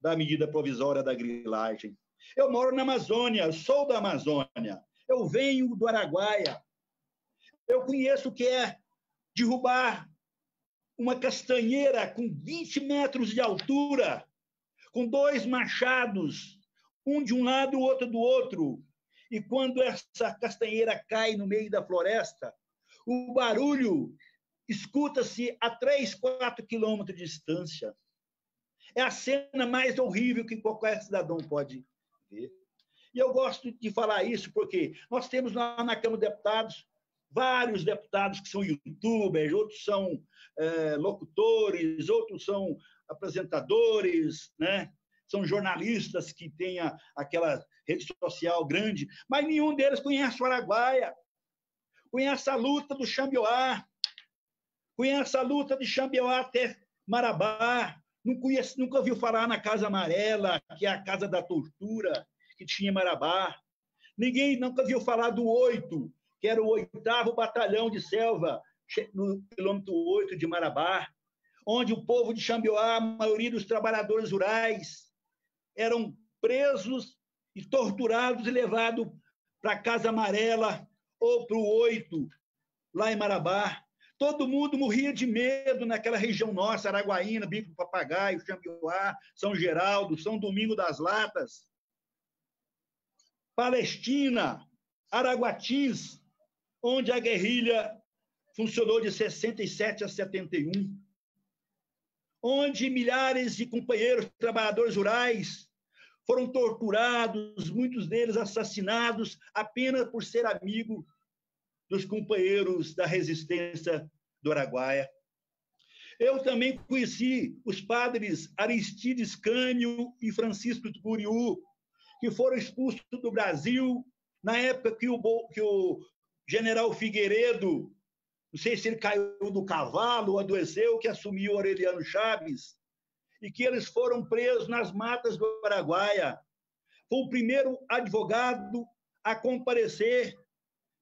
Speaker 3: da medida provisória da grilagem. Eu moro na Amazônia, eu sou da Amazônia, eu venho do Araguaia, eu conheço o que é derrubar uma castanheira com 20 metros de altura, com 2 machados, um de um lado e o outro do outro. E quando essa castanheira cai no meio da floresta, o barulho escuta-se a 3, 4 quilômetros de distância. É a cena mais horrível que qualquer cidadão pode ver. E eu gosto de falar isso porque nós temos lá na Câmara de Deputados vários deputados que são youtubers, outros são locutores, outros são apresentadores, né? São jornalistas que têm aquela rede social grande, mas nenhum deles conhece o Araguaia, conhece a luta do Xambioá, conhece a luta de Xambioá até Marabá, nunca ouviu falar na Casa Amarela, que é a casa da tortura que tinha em Marabá. Ninguém nunca viu falar do 8, que era o 8º Batalhão de Selva, no quilômetro 8 de Marabá, onde o povo de Xambioá, a maioria dos trabalhadores rurais, eram presos e torturados e levados para a Casa Amarela ou para o 8, lá em Marabá. Todo mundo morria de medo naquela região nossa, Araguaína, Bico do Papagaio, Xambioá, São Geraldo, São Domingo das Latas, Palestina, Araguatis, onde a guerrilha funcionou de 67 a 71, onde milhares de companheiros trabalhadores rurais foram torturados, muitos deles assassinados apenas por ser amigo dos companheiros da resistência do Araguaia. Eu também conheci os padres Aristides Cânio e Francisco Tuguriú, que foram expulsos do Brasil na época que o general Figueiredo, não sei se ele caiu do cavalo ou adoeceu, que assumiu o Aureliano Chaves, e que eles foram presos nas matas do Araguaia. Foi o primeiro advogado a comparecer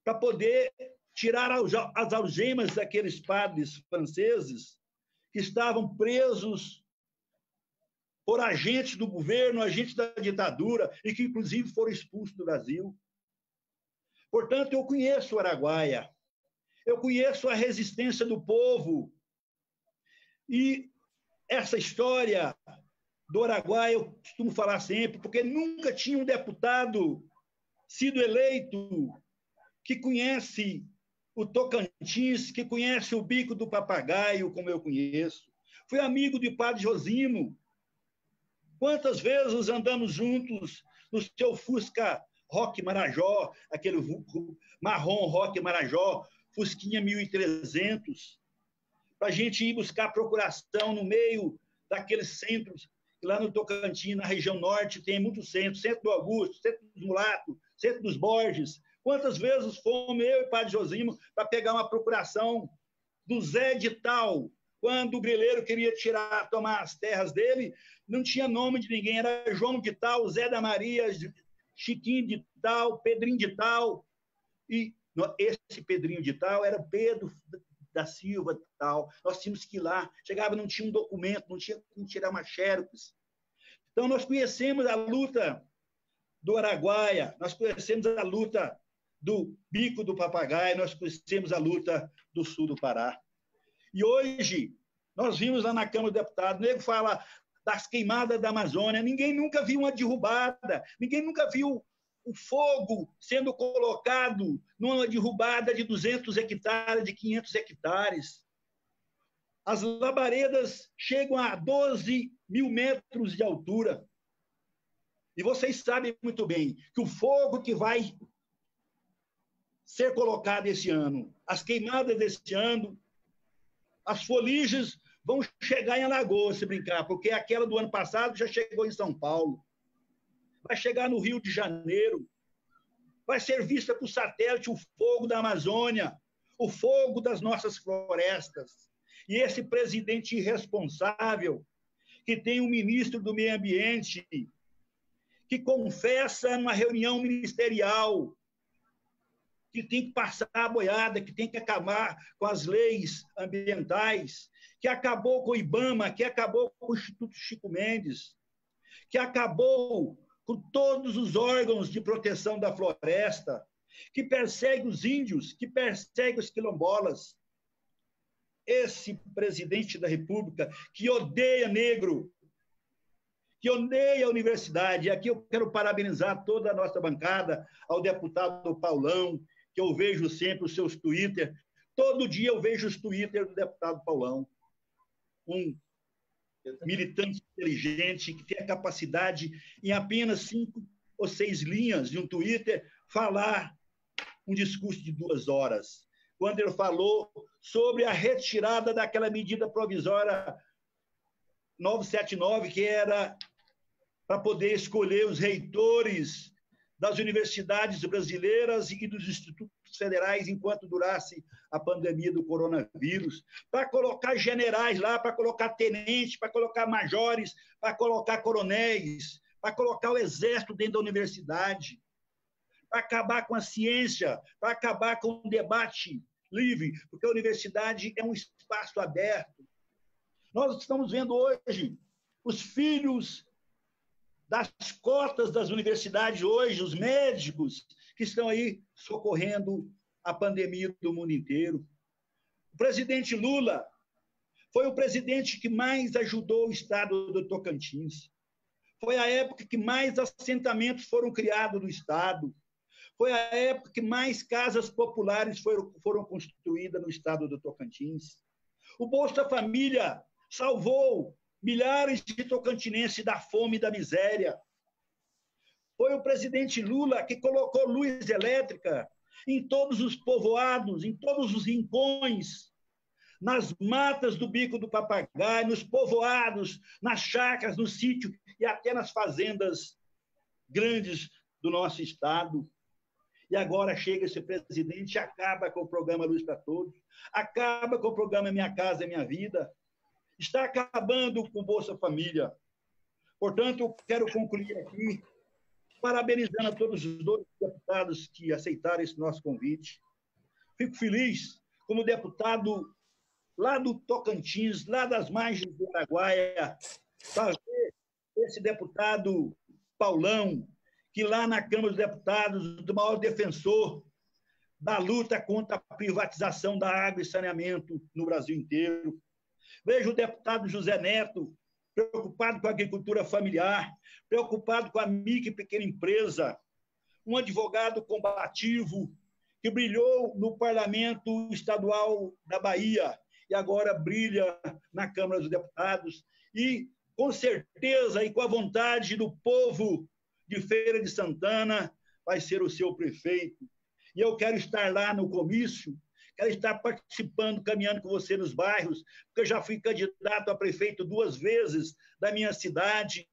Speaker 3: para poder tirar as algemas daqueles padres franceses que estavam presos por agentes do governo, agentes da ditadura, e que, inclusive, foram expulsos do Brasil. Portanto, eu conheço o Araguaia, eu conheço a resistência do povo, e essa história do Araguaia eu costumo falar sempre, porque nunca tinha um deputado sido eleito que conhece o Tocantins, que conhece o Bico do Papagaio, como eu conheço. Fui amigo de Padre Josimo. Quantas vezes andamos juntos no seu Fusca Roque Marajó, aquele marrom Roque Marajó, Fusquinha 1300, para a gente ir buscar procuração no meio daqueles centros, que lá no Tocantins, na região norte, tem muitos centros, Centro do Augusto, Centro dos Mulatos, Centro dos Borges. Quantas vezes fomos, eu e o Padre Josimo, para pegar uma procuração do Zé de Tal, quando o grileiro queria tomar as terras dele, não tinha nome de ninguém, era João de Tal, Zé da Maria, Chiquinho de Tal, Pedrinho de Tal, e esse Pedrinho de Tal era Pedro da Silva de Tal. Nós tínhamos que ir lá, chegava, não tinha um documento, não tinha como tirar uma xerox. Então, nós conhecemos a luta do Araguaia, nós conhecemos a luta do Bico do Papagaio, nós conhecemos a luta do sul do Pará. E hoje, nós vimos lá na Câmara dos Deputados, o nego fala das queimadas da Amazônia, ninguém nunca viu uma derrubada, ninguém nunca viu o fogo sendo colocado numa derrubada de 200 hectares, de 500 hectares. As labaredas chegam a 12 mil metros de altura. E vocês sabem muito bem que o fogo que vai ser colocado esse ano, as queimadas desse ano, as foligens vão chegar em Alagoas, se brincar, porque aquela do ano passado já chegou em São Paulo. Vai chegar no Rio de Janeiro. Vai ser vista por satélite o fogo da Amazônia. o fogo das nossas florestas. E esse presidente irresponsável, que tem um ministro do Meio Ambiente, que confessa numa reunião ministerial que tem que passar a boiada, que tem que acabar com as leis ambientais, que acabou com o IBAMA, que acabou com o Instituto Chico Mendes, que acabou com todos os órgãos de proteção da floresta, que persegue os índios, que persegue os quilombolas. Esse presidente da República que odeia negro, que odeia a universidade. E aqui eu quero parabenizar toda a nossa bancada, ao deputado Paulão, que eu vejo sempre os seus Twitter. Todo dia eu vejo os Twitter do deputado Paulão. Um militante inteligente que tem a capacidade, em apenas 5 ou 6 linhas de um Twitter, falar um discurso de 2 horas. Quando ele falou sobre a retirada daquela medida provisória 979, que era para poder escolher os reitores das universidades brasileiras e dos institutos federais enquanto durasse a pandemia do coronavírus, para colocar generais lá, para colocar tenentes, para colocar majores, para colocar coronéis, para colocar o exército dentro da universidade, para acabar com a ciência, para acabar com o debate livre, porque a universidade é um espaço aberto. Nós estamos vendo hoje os filhos das cotas das universidades hoje, os médicos que estão aí socorrendo a pandemia do mundo inteiro. O presidente Lula foi o presidente que mais ajudou o estado do Tocantins. Foi a época que mais assentamentos foram criados no estado. Foi a época que mais casas populares foram construídas no estado do Tocantins. O Bolsa Família salvou milhares de tocantinenses da fome e da miséria. Foi o presidente Lula que colocou luz elétrica em todos os povoados, em todos os rincões, nas matas do Bico do Papagaio, nos povoados, nas chácaras, no sítio e até nas fazendas grandes do nosso estado. E agora chega esse presidente e acaba com o programa Luz para Todos, acaba com o programa Minha Casa Minha Vida, está acabando com o Bolsa Família. Portanto, eu quero concluir aqui, parabenizando a todos os 2 deputados que aceitaram esse nosso convite. Fico feliz, como deputado lá do Tocantins, lá das margens do Araguaia, para ver esse deputado Paulão, que lá na Câmara dos Deputados, o maior defensor da luta contra a privatização da água e saneamento no Brasil inteiro. Vejo o deputado José Neto, preocupado com a agricultura familiar, preocupado com a micro e pequena empresa, um advogado combativo que brilhou no Parlamento Estadual da Bahia e agora brilha na Câmara dos Deputados e, com certeza, e com a vontade do povo de Feira de Santana, vai ser o seu prefeito. E eu quero estar lá no comício, quero estar participando, caminhando com você nos bairros, porque eu já fui candidato a prefeito 2 vezes da minha cidade,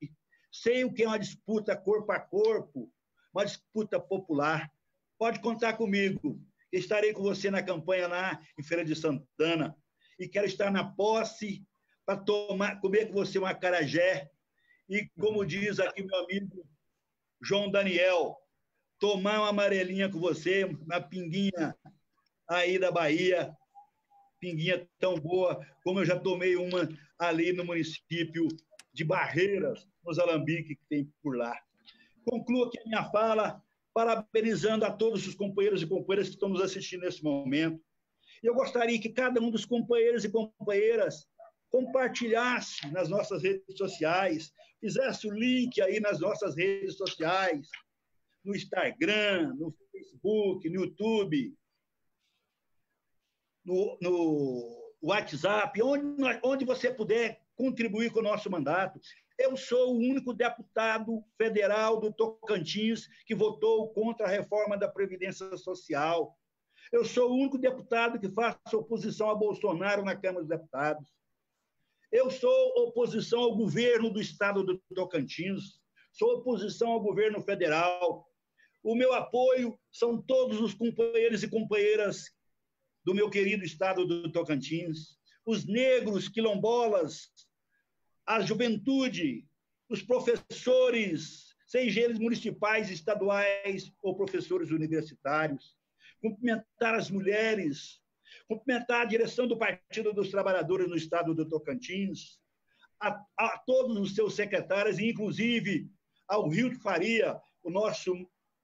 Speaker 3: sei o que é uma disputa corpo a corpo, uma disputa popular. Pode contar comigo, estarei com você na campanha lá em Feira de Santana, e quero estar na posse para comer com você um acarajé, e, como diz aqui meu amigo João Daniel, tomar uma amarelinha com você, uma pinguinha aí da Bahia, pinguinha tão boa como eu já tomei uma ali no município de Barreiras, nos Alambiques que tem por lá. Concluo aqui a minha fala, parabenizando a todos os companheiros e companheiras que estão nos assistindo nesse momento. Eu gostaria que cada um dos companheiros e companheiras compartilhasse nas nossas redes sociais, fizesse o link aí nas nossas redes sociais, no Instagram, no Facebook, no YouTube, no WhatsApp, onde você puder contribuir com o nosso mandato. Eu sou o único deputado federal do Tocantins que votou contra a reforma da Previdência Social. Eu sou o único deputado que faço oposição a Bolsonaro na Câmara dos Deputados. Eu sou oposição ao governo do estado do Tocantins, sou oposição ao governo federal. O meu apoio são todos os companheiros e companheiras do meu querido estado do Tocantins, os negros quilombolas, a juventude, os professores, seja eles municipais, estaduais ou professores universitários, cumprimentar as mulheres, cumprimentar a direção do Partido dos Trabalhadores no estado do Tocantins, a todos os seus secretários, e inclusive ao Hildo Faria, o nosso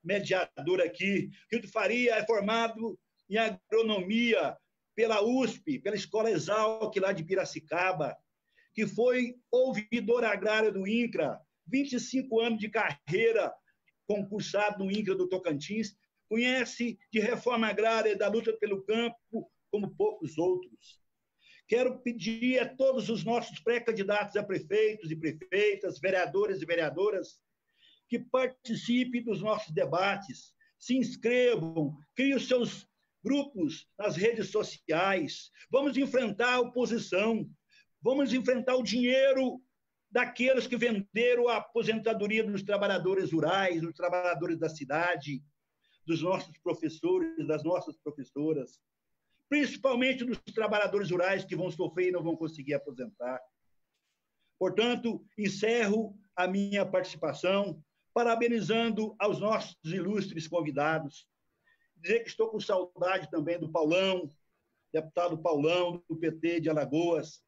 Speaker 3: mediador aqui. Hildo Faria é formado em agronomia pela USP, pela Escola Exalc, lá de Piracicaba, que foi ouvidor agrário do INCRA, 25 anos de carreira concursado no INCRA do Tocantins, conhece de reforma agrária e da luta pelo campo como poucos outros. Quero pedir a todos os nossos pré-candidatos a prefeitos e prefeitas, vereadores e vereadoras, que participem dos nossos debates, se inscrevam, criem os seus grupos nas redes sociais. Vamos enfrentar a oposição, vamos enfrentar o dinheiro daqueles que venderam a aposentadoria dos trabalhadores rurais, dos trabalhadores da cidade, dos nossos professores, das nossas professoras, principalmente dos trabalhadores rurais que vão sofrer e não vão conseguir aposentar. Portanto, encerro a minha participação, parabenizando aos nossos ilustres convidados. Dizer que estou com saudade também do Paulão, deputado Paulão, do PT de Alagoas.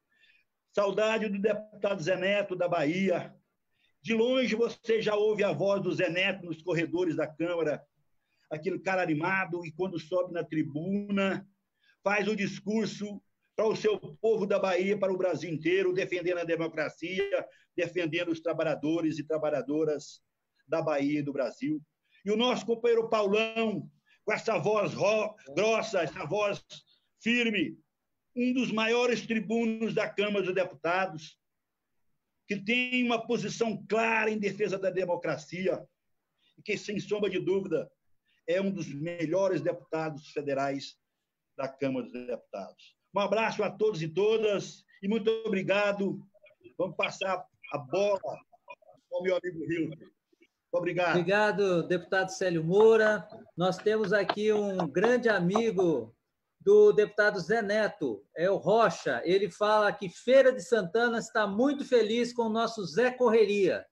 Speaker 3: Saudade do deputado Zé Neto, da Bahia. De longe você já ouve a voz do Zé Neto nos corredores da Câmara, aquele cara animado, e quando sobe na tribuna, faz o discurso para o seu povo da Bahia, para o Brasil inteiro, defendendo a democracia, defendendo os trabalhadores e trabalhadoras da Bahia e do Brasil. E o nosso companheiro Paulão, com essa voz grossa, essa voz firme, um dos maiores tribunos da Câmara dos Deputados, que tem uma posição clara em defesa da democracia, e que, sem sombra de dúvida, é um dos melhores deputados federais da Câmara dos Deputados. Um abraço a todos e todas, e muito obrigado. Vamos passar a bola ao meu amigo Hildo. Obrigado.
Speaker 2: Obrigado, deputado Célio Moura. Nós temos aqui um grande amigo do deputado Zé Neto, é o Rocha. Ele fala que Feira de Santana está muito feliz com o nosso Zé Correria.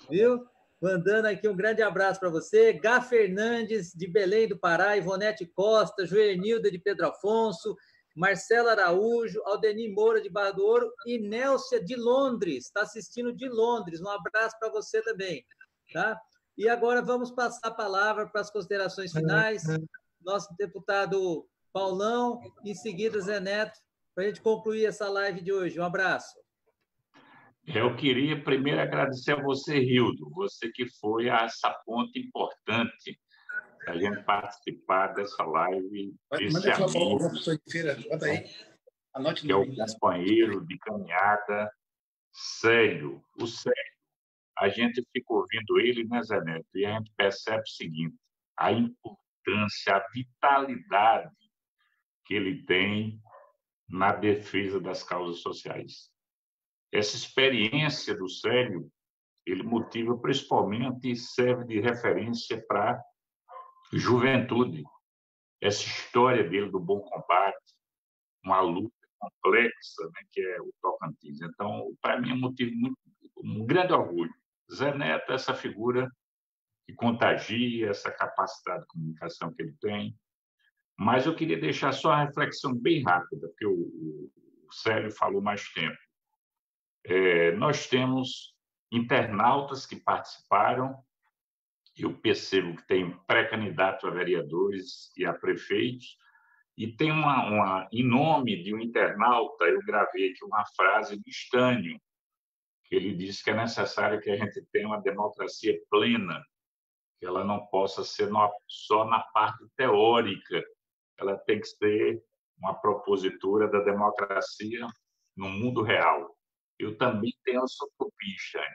Speaker 2: Viu? Mandando aqui um grande abraço para você. Gá Fernandes, de Belém do Pará, Ivonete Costa, Joernilda de Pedro Afonso, Marcela Araújo, Aldenir Moura de Barra do Ouro e Nélcia de Londres, está assistindo de Londres. Um abraço para você também. Tá? E agora vamos passar a palavra para as considerações finais. Nosso deputado Paulão, em seguida Zé Neto, para a gente concluir essa live de hoje. Um abraço.
Speaker 5: Eu queria primeiro agradecer a você, Hildo, você que foi essa ponte importante para a gente participar dessa live, desse amigo, que é o companheiro de caminhada, Célio. O Célio, a gente fica ouvindo ele, né, Zé Neto, e a gente percebe o seguinte, a importância, a vitalidade que ele tem na defesa das causas sociais. Essa experiência do Célio, ele motiva principalmente e serve de referência para a juventude. Essa história dele do bom combate, uma luta complexa, né, que é o Tocantins. Então, para mim, é um grande orgulho. Zé Neto, essa figura que contagia, essa capacidade de comunicação que ele tem. Mas eu queria deixar só uma reflexão bem rápida, porque o Célio falou mais tempo. Nós temos internautas que participaram, eu percebo que tem pré-candidato a vereadores e a prefeitos, e tem em nome de um internauta, eu gravei aqui uma frase do Estânio, que ele disse que é necessário que a gente tenha uma democracia plena, que ela não possa ser só na parte teórica, ela tem que ser uma propositura da democracia no mundo real. Eu também tenho essa utopia, Xane,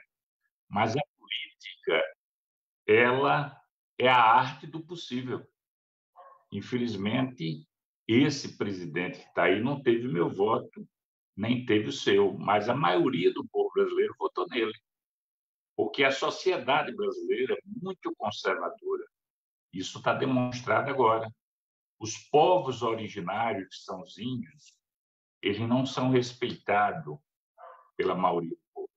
Speaker 5: mas a política, ela é a arte do possível. Infelizmente, esse presidente que está aí não teve meu voto, nem teve o seu, mas a maioria do povo brasileiro votou nele, porque a sociedade brasileira é muito conservadora. Isso está demonstrado agora. Os povos originários, que são os índios, eles não são respeitados pela maioria do povo.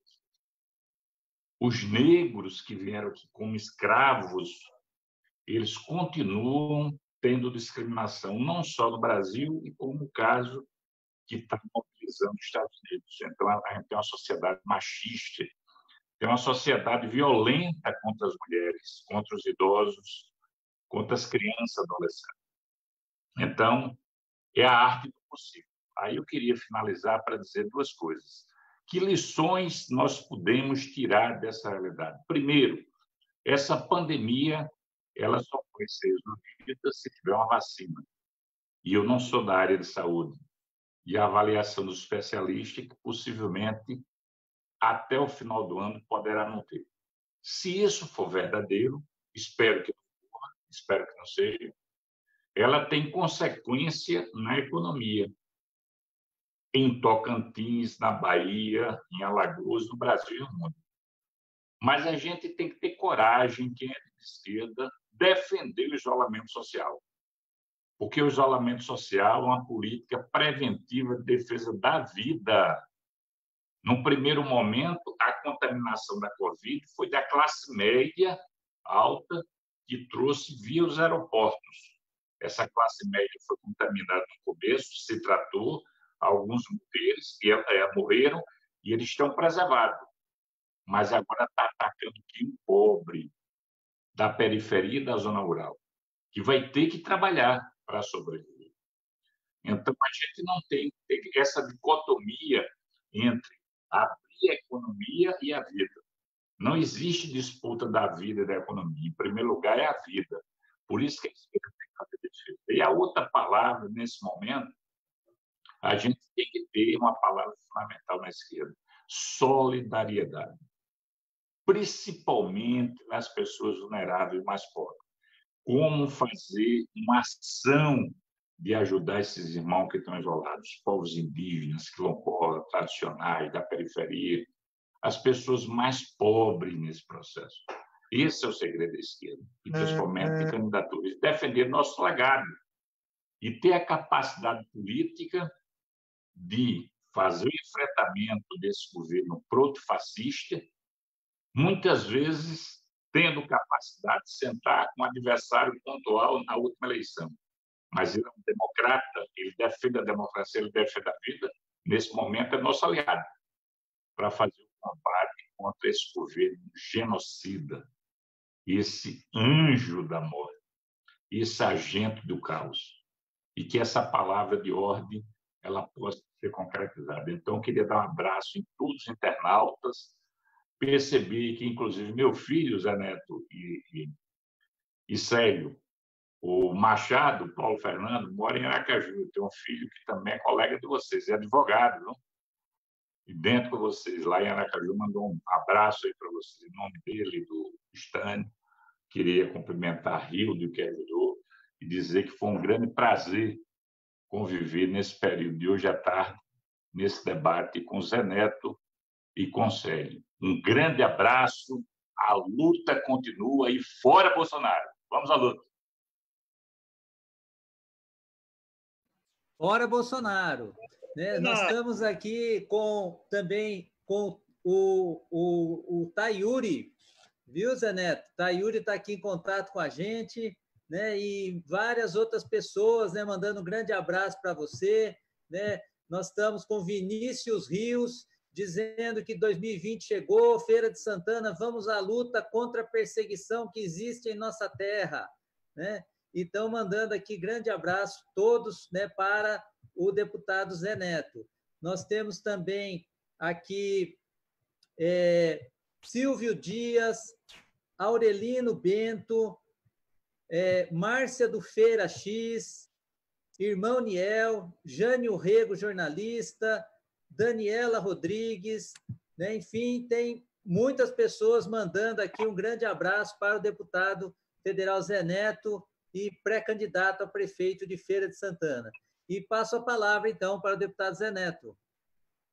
Speaker 5: Os negros que vieram aqui como escravos, eles continuam tendo discriminação, não só no Brasil, e como o caso que está mobilizando os Estados Unidos. Então, a gente tem uma sociedade machista, tem uma sociedade violenta contra as mulheres, contra os idosos, contra as crianças e adolescentes. Então, é a arte do possível. Aí eu queria finalizar para dizer duas coisas. Que lições nós podemos tirar dessa realidade? Primeiro, essa pandemia ela só vai ser resolvida se tiver uma vacina. E eu não sou da área de saúde. E a avaliação dos especialistas que possivelmente até o final do ano poderá não ter. Se isso for verdadeiro, espero que não seja, ela tem consequência na economia. Em Tocantins, na Bahia, em Alagoas, no Brasil e no mundo. Mas a gente tem que ter coragem, quem é de esquerda, defender o isolamento social. Porque o isolamento social é uma política preventiva de defesa da vida. Num primeiro momento, a contaminação da Covid foi da classe média alta que trouxe via os aeroportos. Essa classe média foi contaminada no começo, se tratou, alguns morreram e eles estão preservados. Mas agora está atacando quem pobre da periferia e da zona rural, que vai ter que trabalhar para sobreviver. Então, a gente não tem essa dicotomia entre abrir a economia e a vida. Não existe disputa da vida e da economia. Em primeiro lugar, é a vida. Por isso que a esquerda tem que fazer defesa. E a outra palavra, nesse momento, a gente tem que ter uma palavra fundamental na esquerda: solidariedade. Principalmente nas pessoas vulneráveis mais pobres. Como fazer uma ação de ajudar esses irmãos que estão isolados, povos indígenas, quilombolas, tradicionais, da periferia, as pessoas mais pobres nesse processo. Esse é o segredo da esquerda, e principalmente de candidaturas. Defender nosso legado e ter a capacidade política de fazer o enfrentamento desse governo proto-fascista, muitas vezes tendo capacidade de sentar com um adversário pontual na última eleição. Mas ele é um democrata, ele defende a democracia, ele defende a vida. Nesse momento, é nosso aliado para fazer o combate contra esse governo genocida, esse anjo da morte, esse agente do caos. E que essa palavra de ordem ela possa ser concretizada. Então, eu queria dar um abraço em todos os internautas. Percebi que, inclusive, meu filho, Zé Neto e Célio, o Machado, Paulo Fernando, mora em Aracaju. Tem um filho que também é colega de vocês, é advogado, não? E dentro com vocês, lá em Aracaju, mandou um abraço aí para vocês, em nome dele, do Stânio. Queria cumprimentar a Rildo, que ajudou, e dizer que foi um grande prazer conviver nesse período de hoje à tarde, nesse debate com Zé Neto e com Célio. Um grande abraço, a luta continua e fora Bolsonaro. Vamos à luta.
Speaker 2: Fora Bolsonaro. Né? Nós estamos aqui também com o Tayuri, viu, Zé Neto? Tayuri está aqui em contato com a gente, né? E várias outras pessoas, né? Mandando um grande abraço para você. Né? Nós estamos com Vinícius Rios, dizendo que 2020 chegou, Feira de Santana, vamos à luta contra a perseguição que existe em nossa terra. Né? Então, mandando aqui grande abraço todos, né, para o deputado Zé Neto. Nós temos também aqui Silvio Dias, Aurelino Bento, Márcia do Feira X, Irmão Niel, Jânio Rego, jornalista, Daniela Rodrigues, né? Enfim, tem muitas pessoas mandando aqui um grande abraço para o deputado federal Zé Neto e pré-candidato a prefeito de Feira de Santana. E passo a palavra, então, para o deputado Zé Neto.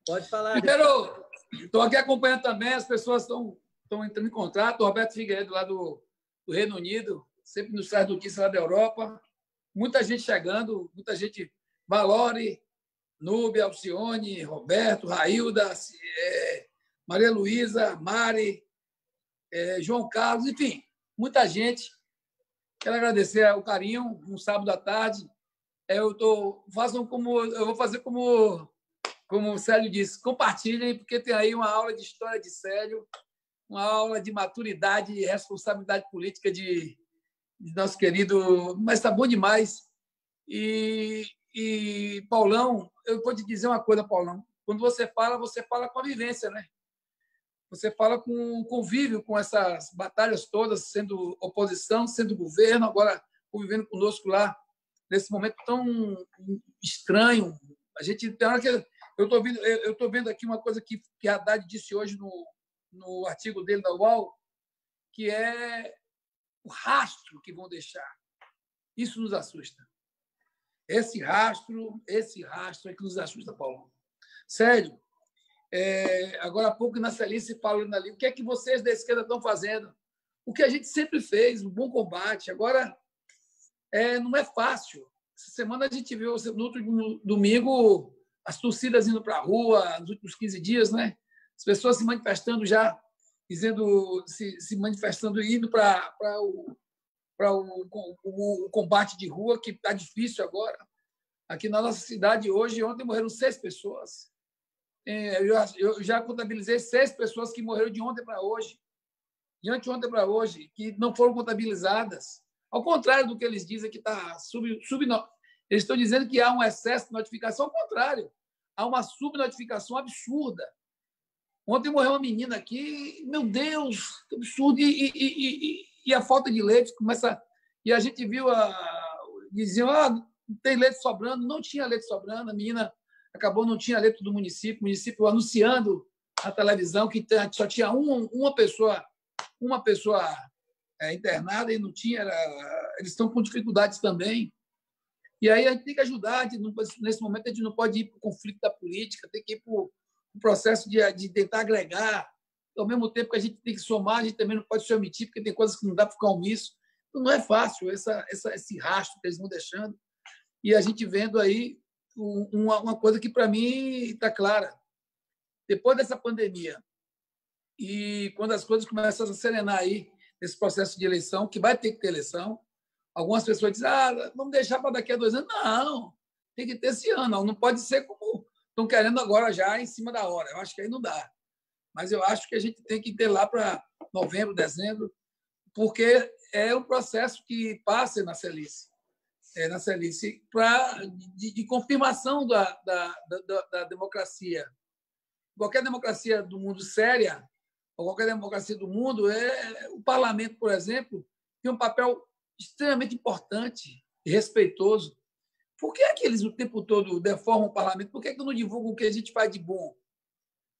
Speaker 2: Pode falar.
Speaker 4: Primeiro, estou aqui acompanhando também, as pessoas estão entrando em contato. O Roberto Figueiredo, lá do Reino Unido, sempre nos traz notícias lá da Europa. muita gente chegando, muita gente, Valore, Núbia, Alcione, Roberto, Railda, Maria Luísa, Mari, João Carlos, enfim, muita gente. Quero agradecer o carinho, um sábado à tarde. Eu vou fazer como o Célio disse, compartilhem, porque tem aí uma aula de história de Célio, uma aula de maturidade e responsabilidade política de nosso querido, mas está bom demais. E Paulão, eu vou te dizer uma coisa, Paulão, quando você fala com a vivência, né? Você fala com o convívio com essas batalhas todas, sendo oposição, sendo governo, agora convivendo conosco lá, nesse momento tão estranho. A gente tem hora que eu estou vendo aqui uma coisa que a Haddad disse hoje no artigo dele da UOL, que é o rastro que vão deixar. Isso nos assusta. Esse rastro é que nos assusta, Paulo. Sério. Agora há pouco na Celice falando ali, o que é que vocês da esquerda estão fazendo? O que a gente sempre fez, um bom combate. Agora, não é fácil. Essa semana a gente viu, no último domingo, as torcidas indo para a rua, nos últimos 15 dias, né? As pessoas se manifestando já, se manifestando, indo para o combate de rua, que está difícil agora. Aqui na nossa cidade, ontem morreram 6 pessoas. Eu já contabilizei 6 pessoas que morreram de ontem para hoje, de anteontem para hoje, que não foram contabilizadas. Ao contrário do que eles dizem, que está eles estão dizendo que há um excesso de notificação. Ao contrário, há uma subnotificação absurda. Ontem morreu uma menina aqui, meu Deus, que absurdo. E a falta de leite começa. E a gente viu, diziam, tem leite sobrando. Não tinha leite sobrando, a menina acabou, não tinha leite do município, o município anunciando na televisão que só tinha uma pessoa internada e não tinha. Eles estão com dificuldades também. E aí a gente tem que ajudar. Nesse momento, a gente não pode ir para o conflito da política, tem que ir para o processo de tentar agregar. Ao mesmo tempo que a gente tem que somar, a gente também não pode se omitir, porque tem coisas que não dá para ficar omisso. Então, não é fácil esse rastro que eles vão deixando. E a gente vendo aí uma coisa que, para mim, está clara. Depois dessa pandemia, e quando as coisas começam a serenar aí, nesse processo de eleição, que vai ter que ter eleição, algumas pessoas dizem, vamos deixar para daqui a 2 anos. Não, tem que ter esse ano. Não pode ser como estão querendo agora, já em cima da hora. Eu acho que aí não dá. Mas eu acho que a gente tem que ter lá para novembro, dezembro, porque é um processo que passa na Celice, de confirmação da democracia. Qualquer democracia do mundo séria, ou qualquer democracia do mundo, o parlamento, por exemplo, tem um papel extremamente importante e respeitoso. Por que eles o tempo todo deformam o parlamento? Por que não divulgam o que a gente faz de bom?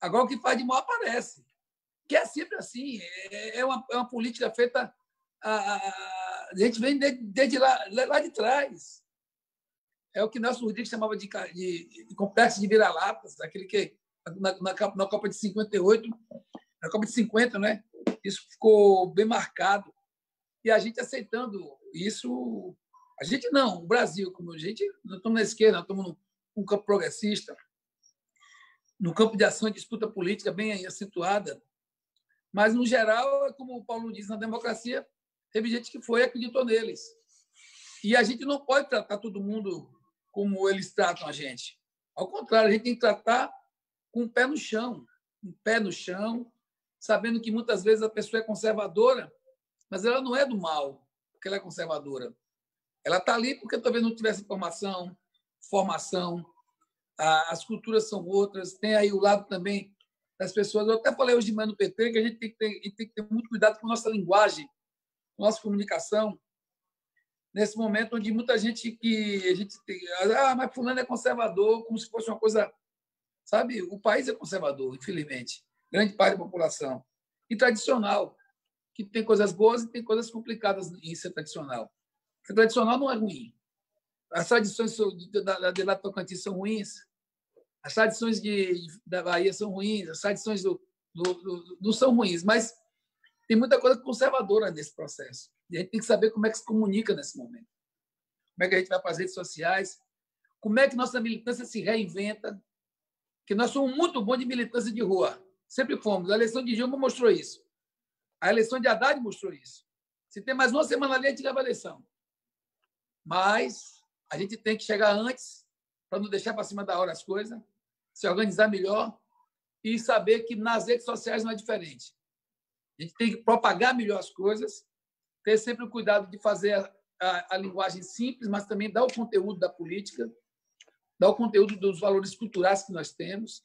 Speaker 4: Agora, o que faz de mal aparece. Que é sempre assim. É uma política feita... A gente vem desde lá de trás. É o que Nelson Rodrigues chamava de complexo de vira-latas, aquele que na Copa de 58, na Copa de 50, né? Isso ficou bem marcado. E a gente aceitando isso, a gente não, o Brasil, como a gente, nós estamos na esquerda, nós estamos num campo progressista, no campo de ação e disputa política bem acentuada, mas, no geral, como o Paulo diz, na democracia, teve gente que foi e acreditou neles. E a gente não pode tratar todo mundo como eles tratam a gente. Ao contrário, a gente tem que tratar com o pé no chão, sabendo que muitas vezes a pessoa é conservadora, mas ela não é do mal, porque ela é conservadora. Ela está ali porque talvez não tivesse formação, as culturas são outras, tem aí o lado também das pessoas. Eu até falei hoje de manhã no PT que a gente tem que ter muito cuidado com a nossa linguagem, com a nossa comunicação, nesse momento onde muita gente que a gente tem, mas fulano é conservador, como se fosse uma coisa, sabe? O país é conservador, infelizmente, grande parte da população, e tradicional, que tem coisas boas e tem coisas complicadas em ser tradicional. Ser tradicional não é ruim. As tradições de lá Tocantins são ruins, as tradições da Bahia são ruins, as tradições não são ruins, mas tem muita coisa conservadora nesse processo. E a gente tem que saber como é que se comunica nesse momento. como é que a gente vai para as redes sociais, como é que nossa militância se reinventa, que nós somos muito bons de militância de rua, sempre fomos. A eleição de Dilma mostrou isso. A eleição de Haddad mostrou isso. Se tem mais uma semana ali, a gente leva a eleição. Mas a gente tem que chegar antes, para não deixar para cima da hora as coisas, se organizar melhor e saber que nas redes sociais não é diferente. A gente tem que propagar melhor as coisas, ter sempre o cuidado de fazer a linguagem simples, mas também dar o conteúdo da política, dar o conteúdo dos valores culturais que nós temos,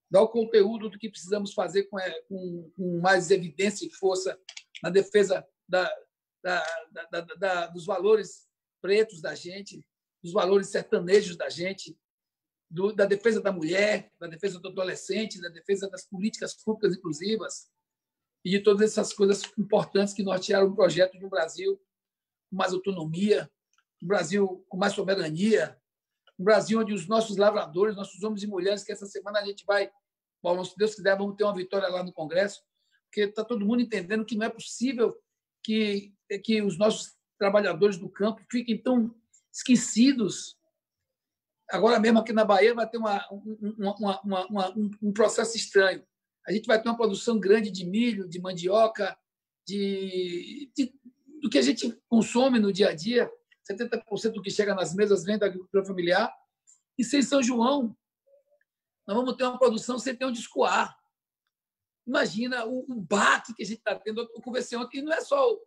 Speaker 4: dar o conteúdo do que precisamos fazer com mais evidência e força na defesa dos valores pretos da gente, dos valores sertanejos da gente, da defesa da mulher, da defesa do adolescente, da defesa das políticas públicas inclusivas e de todas essas coisas importantes que nortearam o projeto de um Brasil com mais autonomia, um Brasil com mais soberania, um Brasil onde os nossos lavradores, nossos homens e mulheres, que essa semana a gente vai, Paulo, se Deus quiser, vamos ter uma vitória lá no Congresso, porque está todo mundo entendendo que não é possível que os nossos trabalhadores do campo fiquem tão esquecidos. Agora mesmo aqui na Bahia vai ter um processo estranho. A gente vai ter uma produção grande de milho, de mandioca, do que a gente consome no dia a dia. 70% do que chega nas mesas vem da agricultura familiar. E sem São João, nós vamos ter uma produção sem ter onde escoar. Imagina o baque que a gente está tendo. Eu conversei ontem, e não é só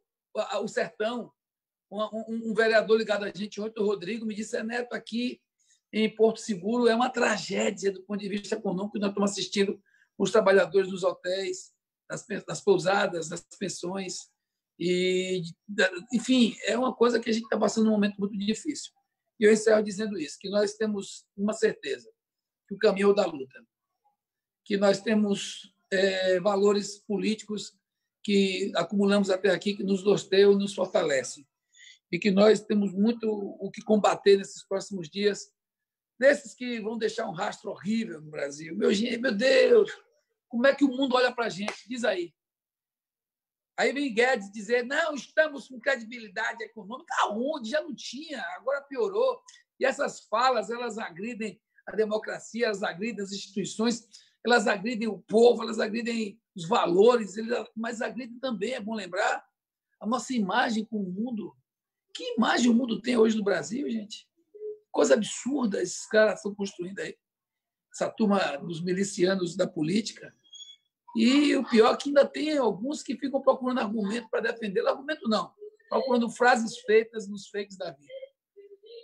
Speaker 4: o sertão. Um vereador ligado a gente ontem, o Rodrigo, me disse: Neto, aqui em Porto Seguro é uma tragédia do ponto de vista econômico que nós estamos assistindo os trabalhadores dos hotéis, das pousadas, das pensões. Enfim, é uma coisa que a gente está passando um momento muito difícil. E eu encerro dizendo isso, que nós temos uma certeza, que o caminho é o da luta, que nós temos valores políticos que acumulamos até aqui, que nos norteiam e nos fortalecem, e que nós temos muito o que combater nesses próximos dias, desses que vão deixar um rastro horrível no Brasil. Meu Deus, como é que o mundo olha para a gente? Diz aí. Aí vem Guedes dizer: não, estamos com credibilidade econômica. Aonde? Já não tinha, agora piorou. E essas falas, elas agridem a democracia, elas agridem as instituições, elas agridem o povo, elas agridem os valores, mas agridem também, é bom lembrar, a nossa imagem com o mundo. Que imagem o mundo tem hoje no Brasil, gente? Coisa absurda esses caras estão construindo aí. Essa turma dos milicianos da política. E o pior é que ainda tem alguns que ficam procurando argumento para defender. Argumento não, procurando frases feitas nos fakes da vida.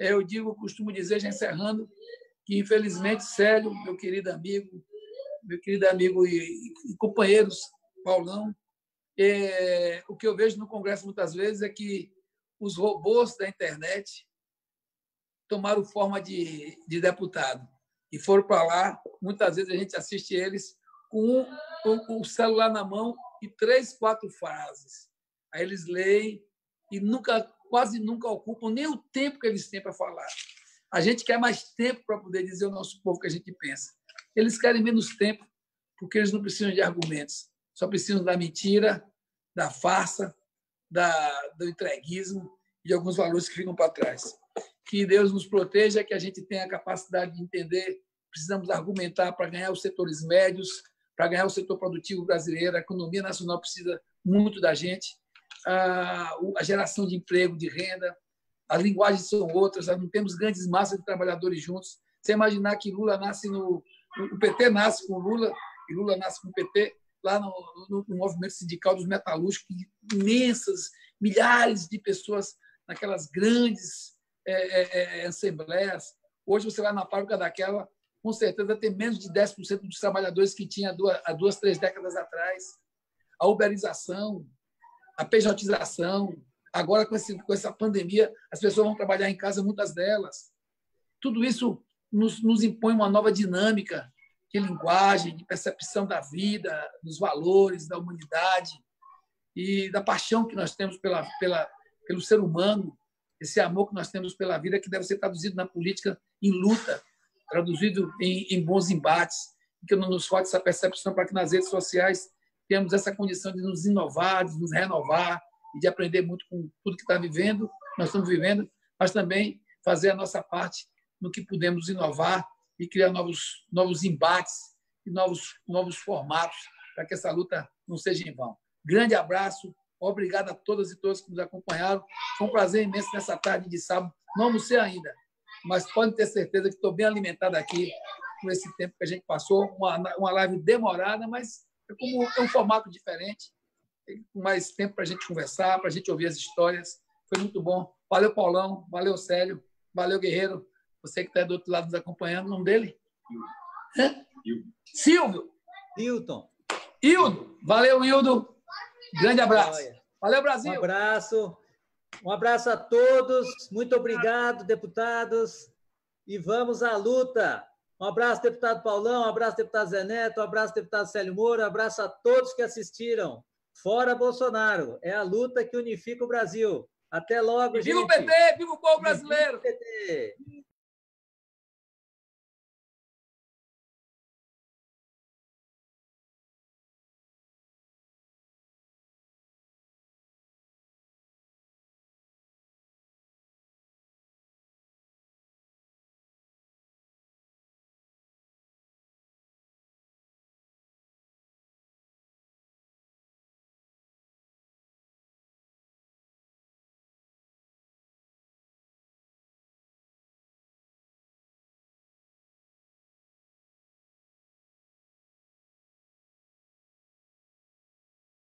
Speaker 4: Eu costumo dizer, já encerrando, que infelizmente, Célio, meu querido amigo e companheiros, Paulão, o que eu vejo no Congresso muitas vezes é que os robôs da internet tomaram forma de deputado e foram para lá. Muitas vezes a gente assiste eles com o celular na mão e 3, 4 frases. Aí eles leem e quase nunca ocupam nem o tempo que eles têm para falar. A gente quer mais tempo para poder dizer ao nosso povo o que a gente pensa. Eles querem menos tempo porque eles não precisam de argumentos, só precisam da mentira, da farsa, do entreguismo e de alguns valores que ficam para trás. Que Deus nos proteja, que a gente tenha a capacidade de entender. Precisamos argumentar para ganhar os setores médios, para ganhar o setor produtivo brasileiro. A economia nacional precisa muito da gente. A geração de emprego, de renda, as linguagens são outras, nós não temos grandes massas de trabalhadores juntos. Você imaginar que Lula nasce o PT nasce com Lula e Lula nasce com o PT, lá no movimento sindical dos metalúrgicos, imensas, milhares de pessoas naquelas grandes assembleias. Hoje você vai na fábrica daquela, com certeza tem menos de 10% dos trabalhadores que tinha há 2, 3 décadas atrás. A uberização, a pejotização, agora com essa pandemia, as pessoas vão trabalhar em casa, muitas delas. Tudo isso nos impõe uma nova dinâmica de linguagem, de percepção da vida, dos valores, da humanidade e da paixão que nós temos pelo ser humano, esse amor que nós temos pela vida, que deve ser traduzido na política em luta, traduzido em bons embates, que não nos falte essa percepção para que nas redes sociais tenhamos essa condição de nos inovar, de nos renovar e de aprender muito com tudo que nós estamos vivendo, mas também fazer a nossa parte no que podemos inovar e criar novos embates e novos formatos para que essa luta não seja em vão. Grande abraço, obrigado a todas e todos que nos acompanharam. Foi um prazer imenso nessa tarde de sábado. Não almocei ainda, mas podem ter certeza que estou bem alimentado aqui por esse tempo que a gente passou. Uma live demorada, mas é um formato diferente, com mais tempo para a gente conversar, para a gente ouvir as histórias. Foi muito bom. Valeu, Paulão. Valeu, Célio. Valeu, Guerreiro. Você que está do outro lado nos acompanhando. O nome dele? Silvio.
Speaker 2: Hilton.
Speaker 4: Hildo. Valeu, Hildo. Grande abraço. Valeu, Brasil.
Speaker 2: Um abraço. Um abraço a todos. Muito obrigado, deputados. E vamos à luta. Um abraço, deputado Paulão. Um abraço, deputado Zé Neto. Um abraço, deputado Célio Moura. Um abraço a todos que assistiram. Fora Bolsonaro. É a luta que unifica o Brasil. Até logo, gente.
Speaker 4: Viva o PT! Viva o povo brasileiro!
Speaker 2: Viva o PT!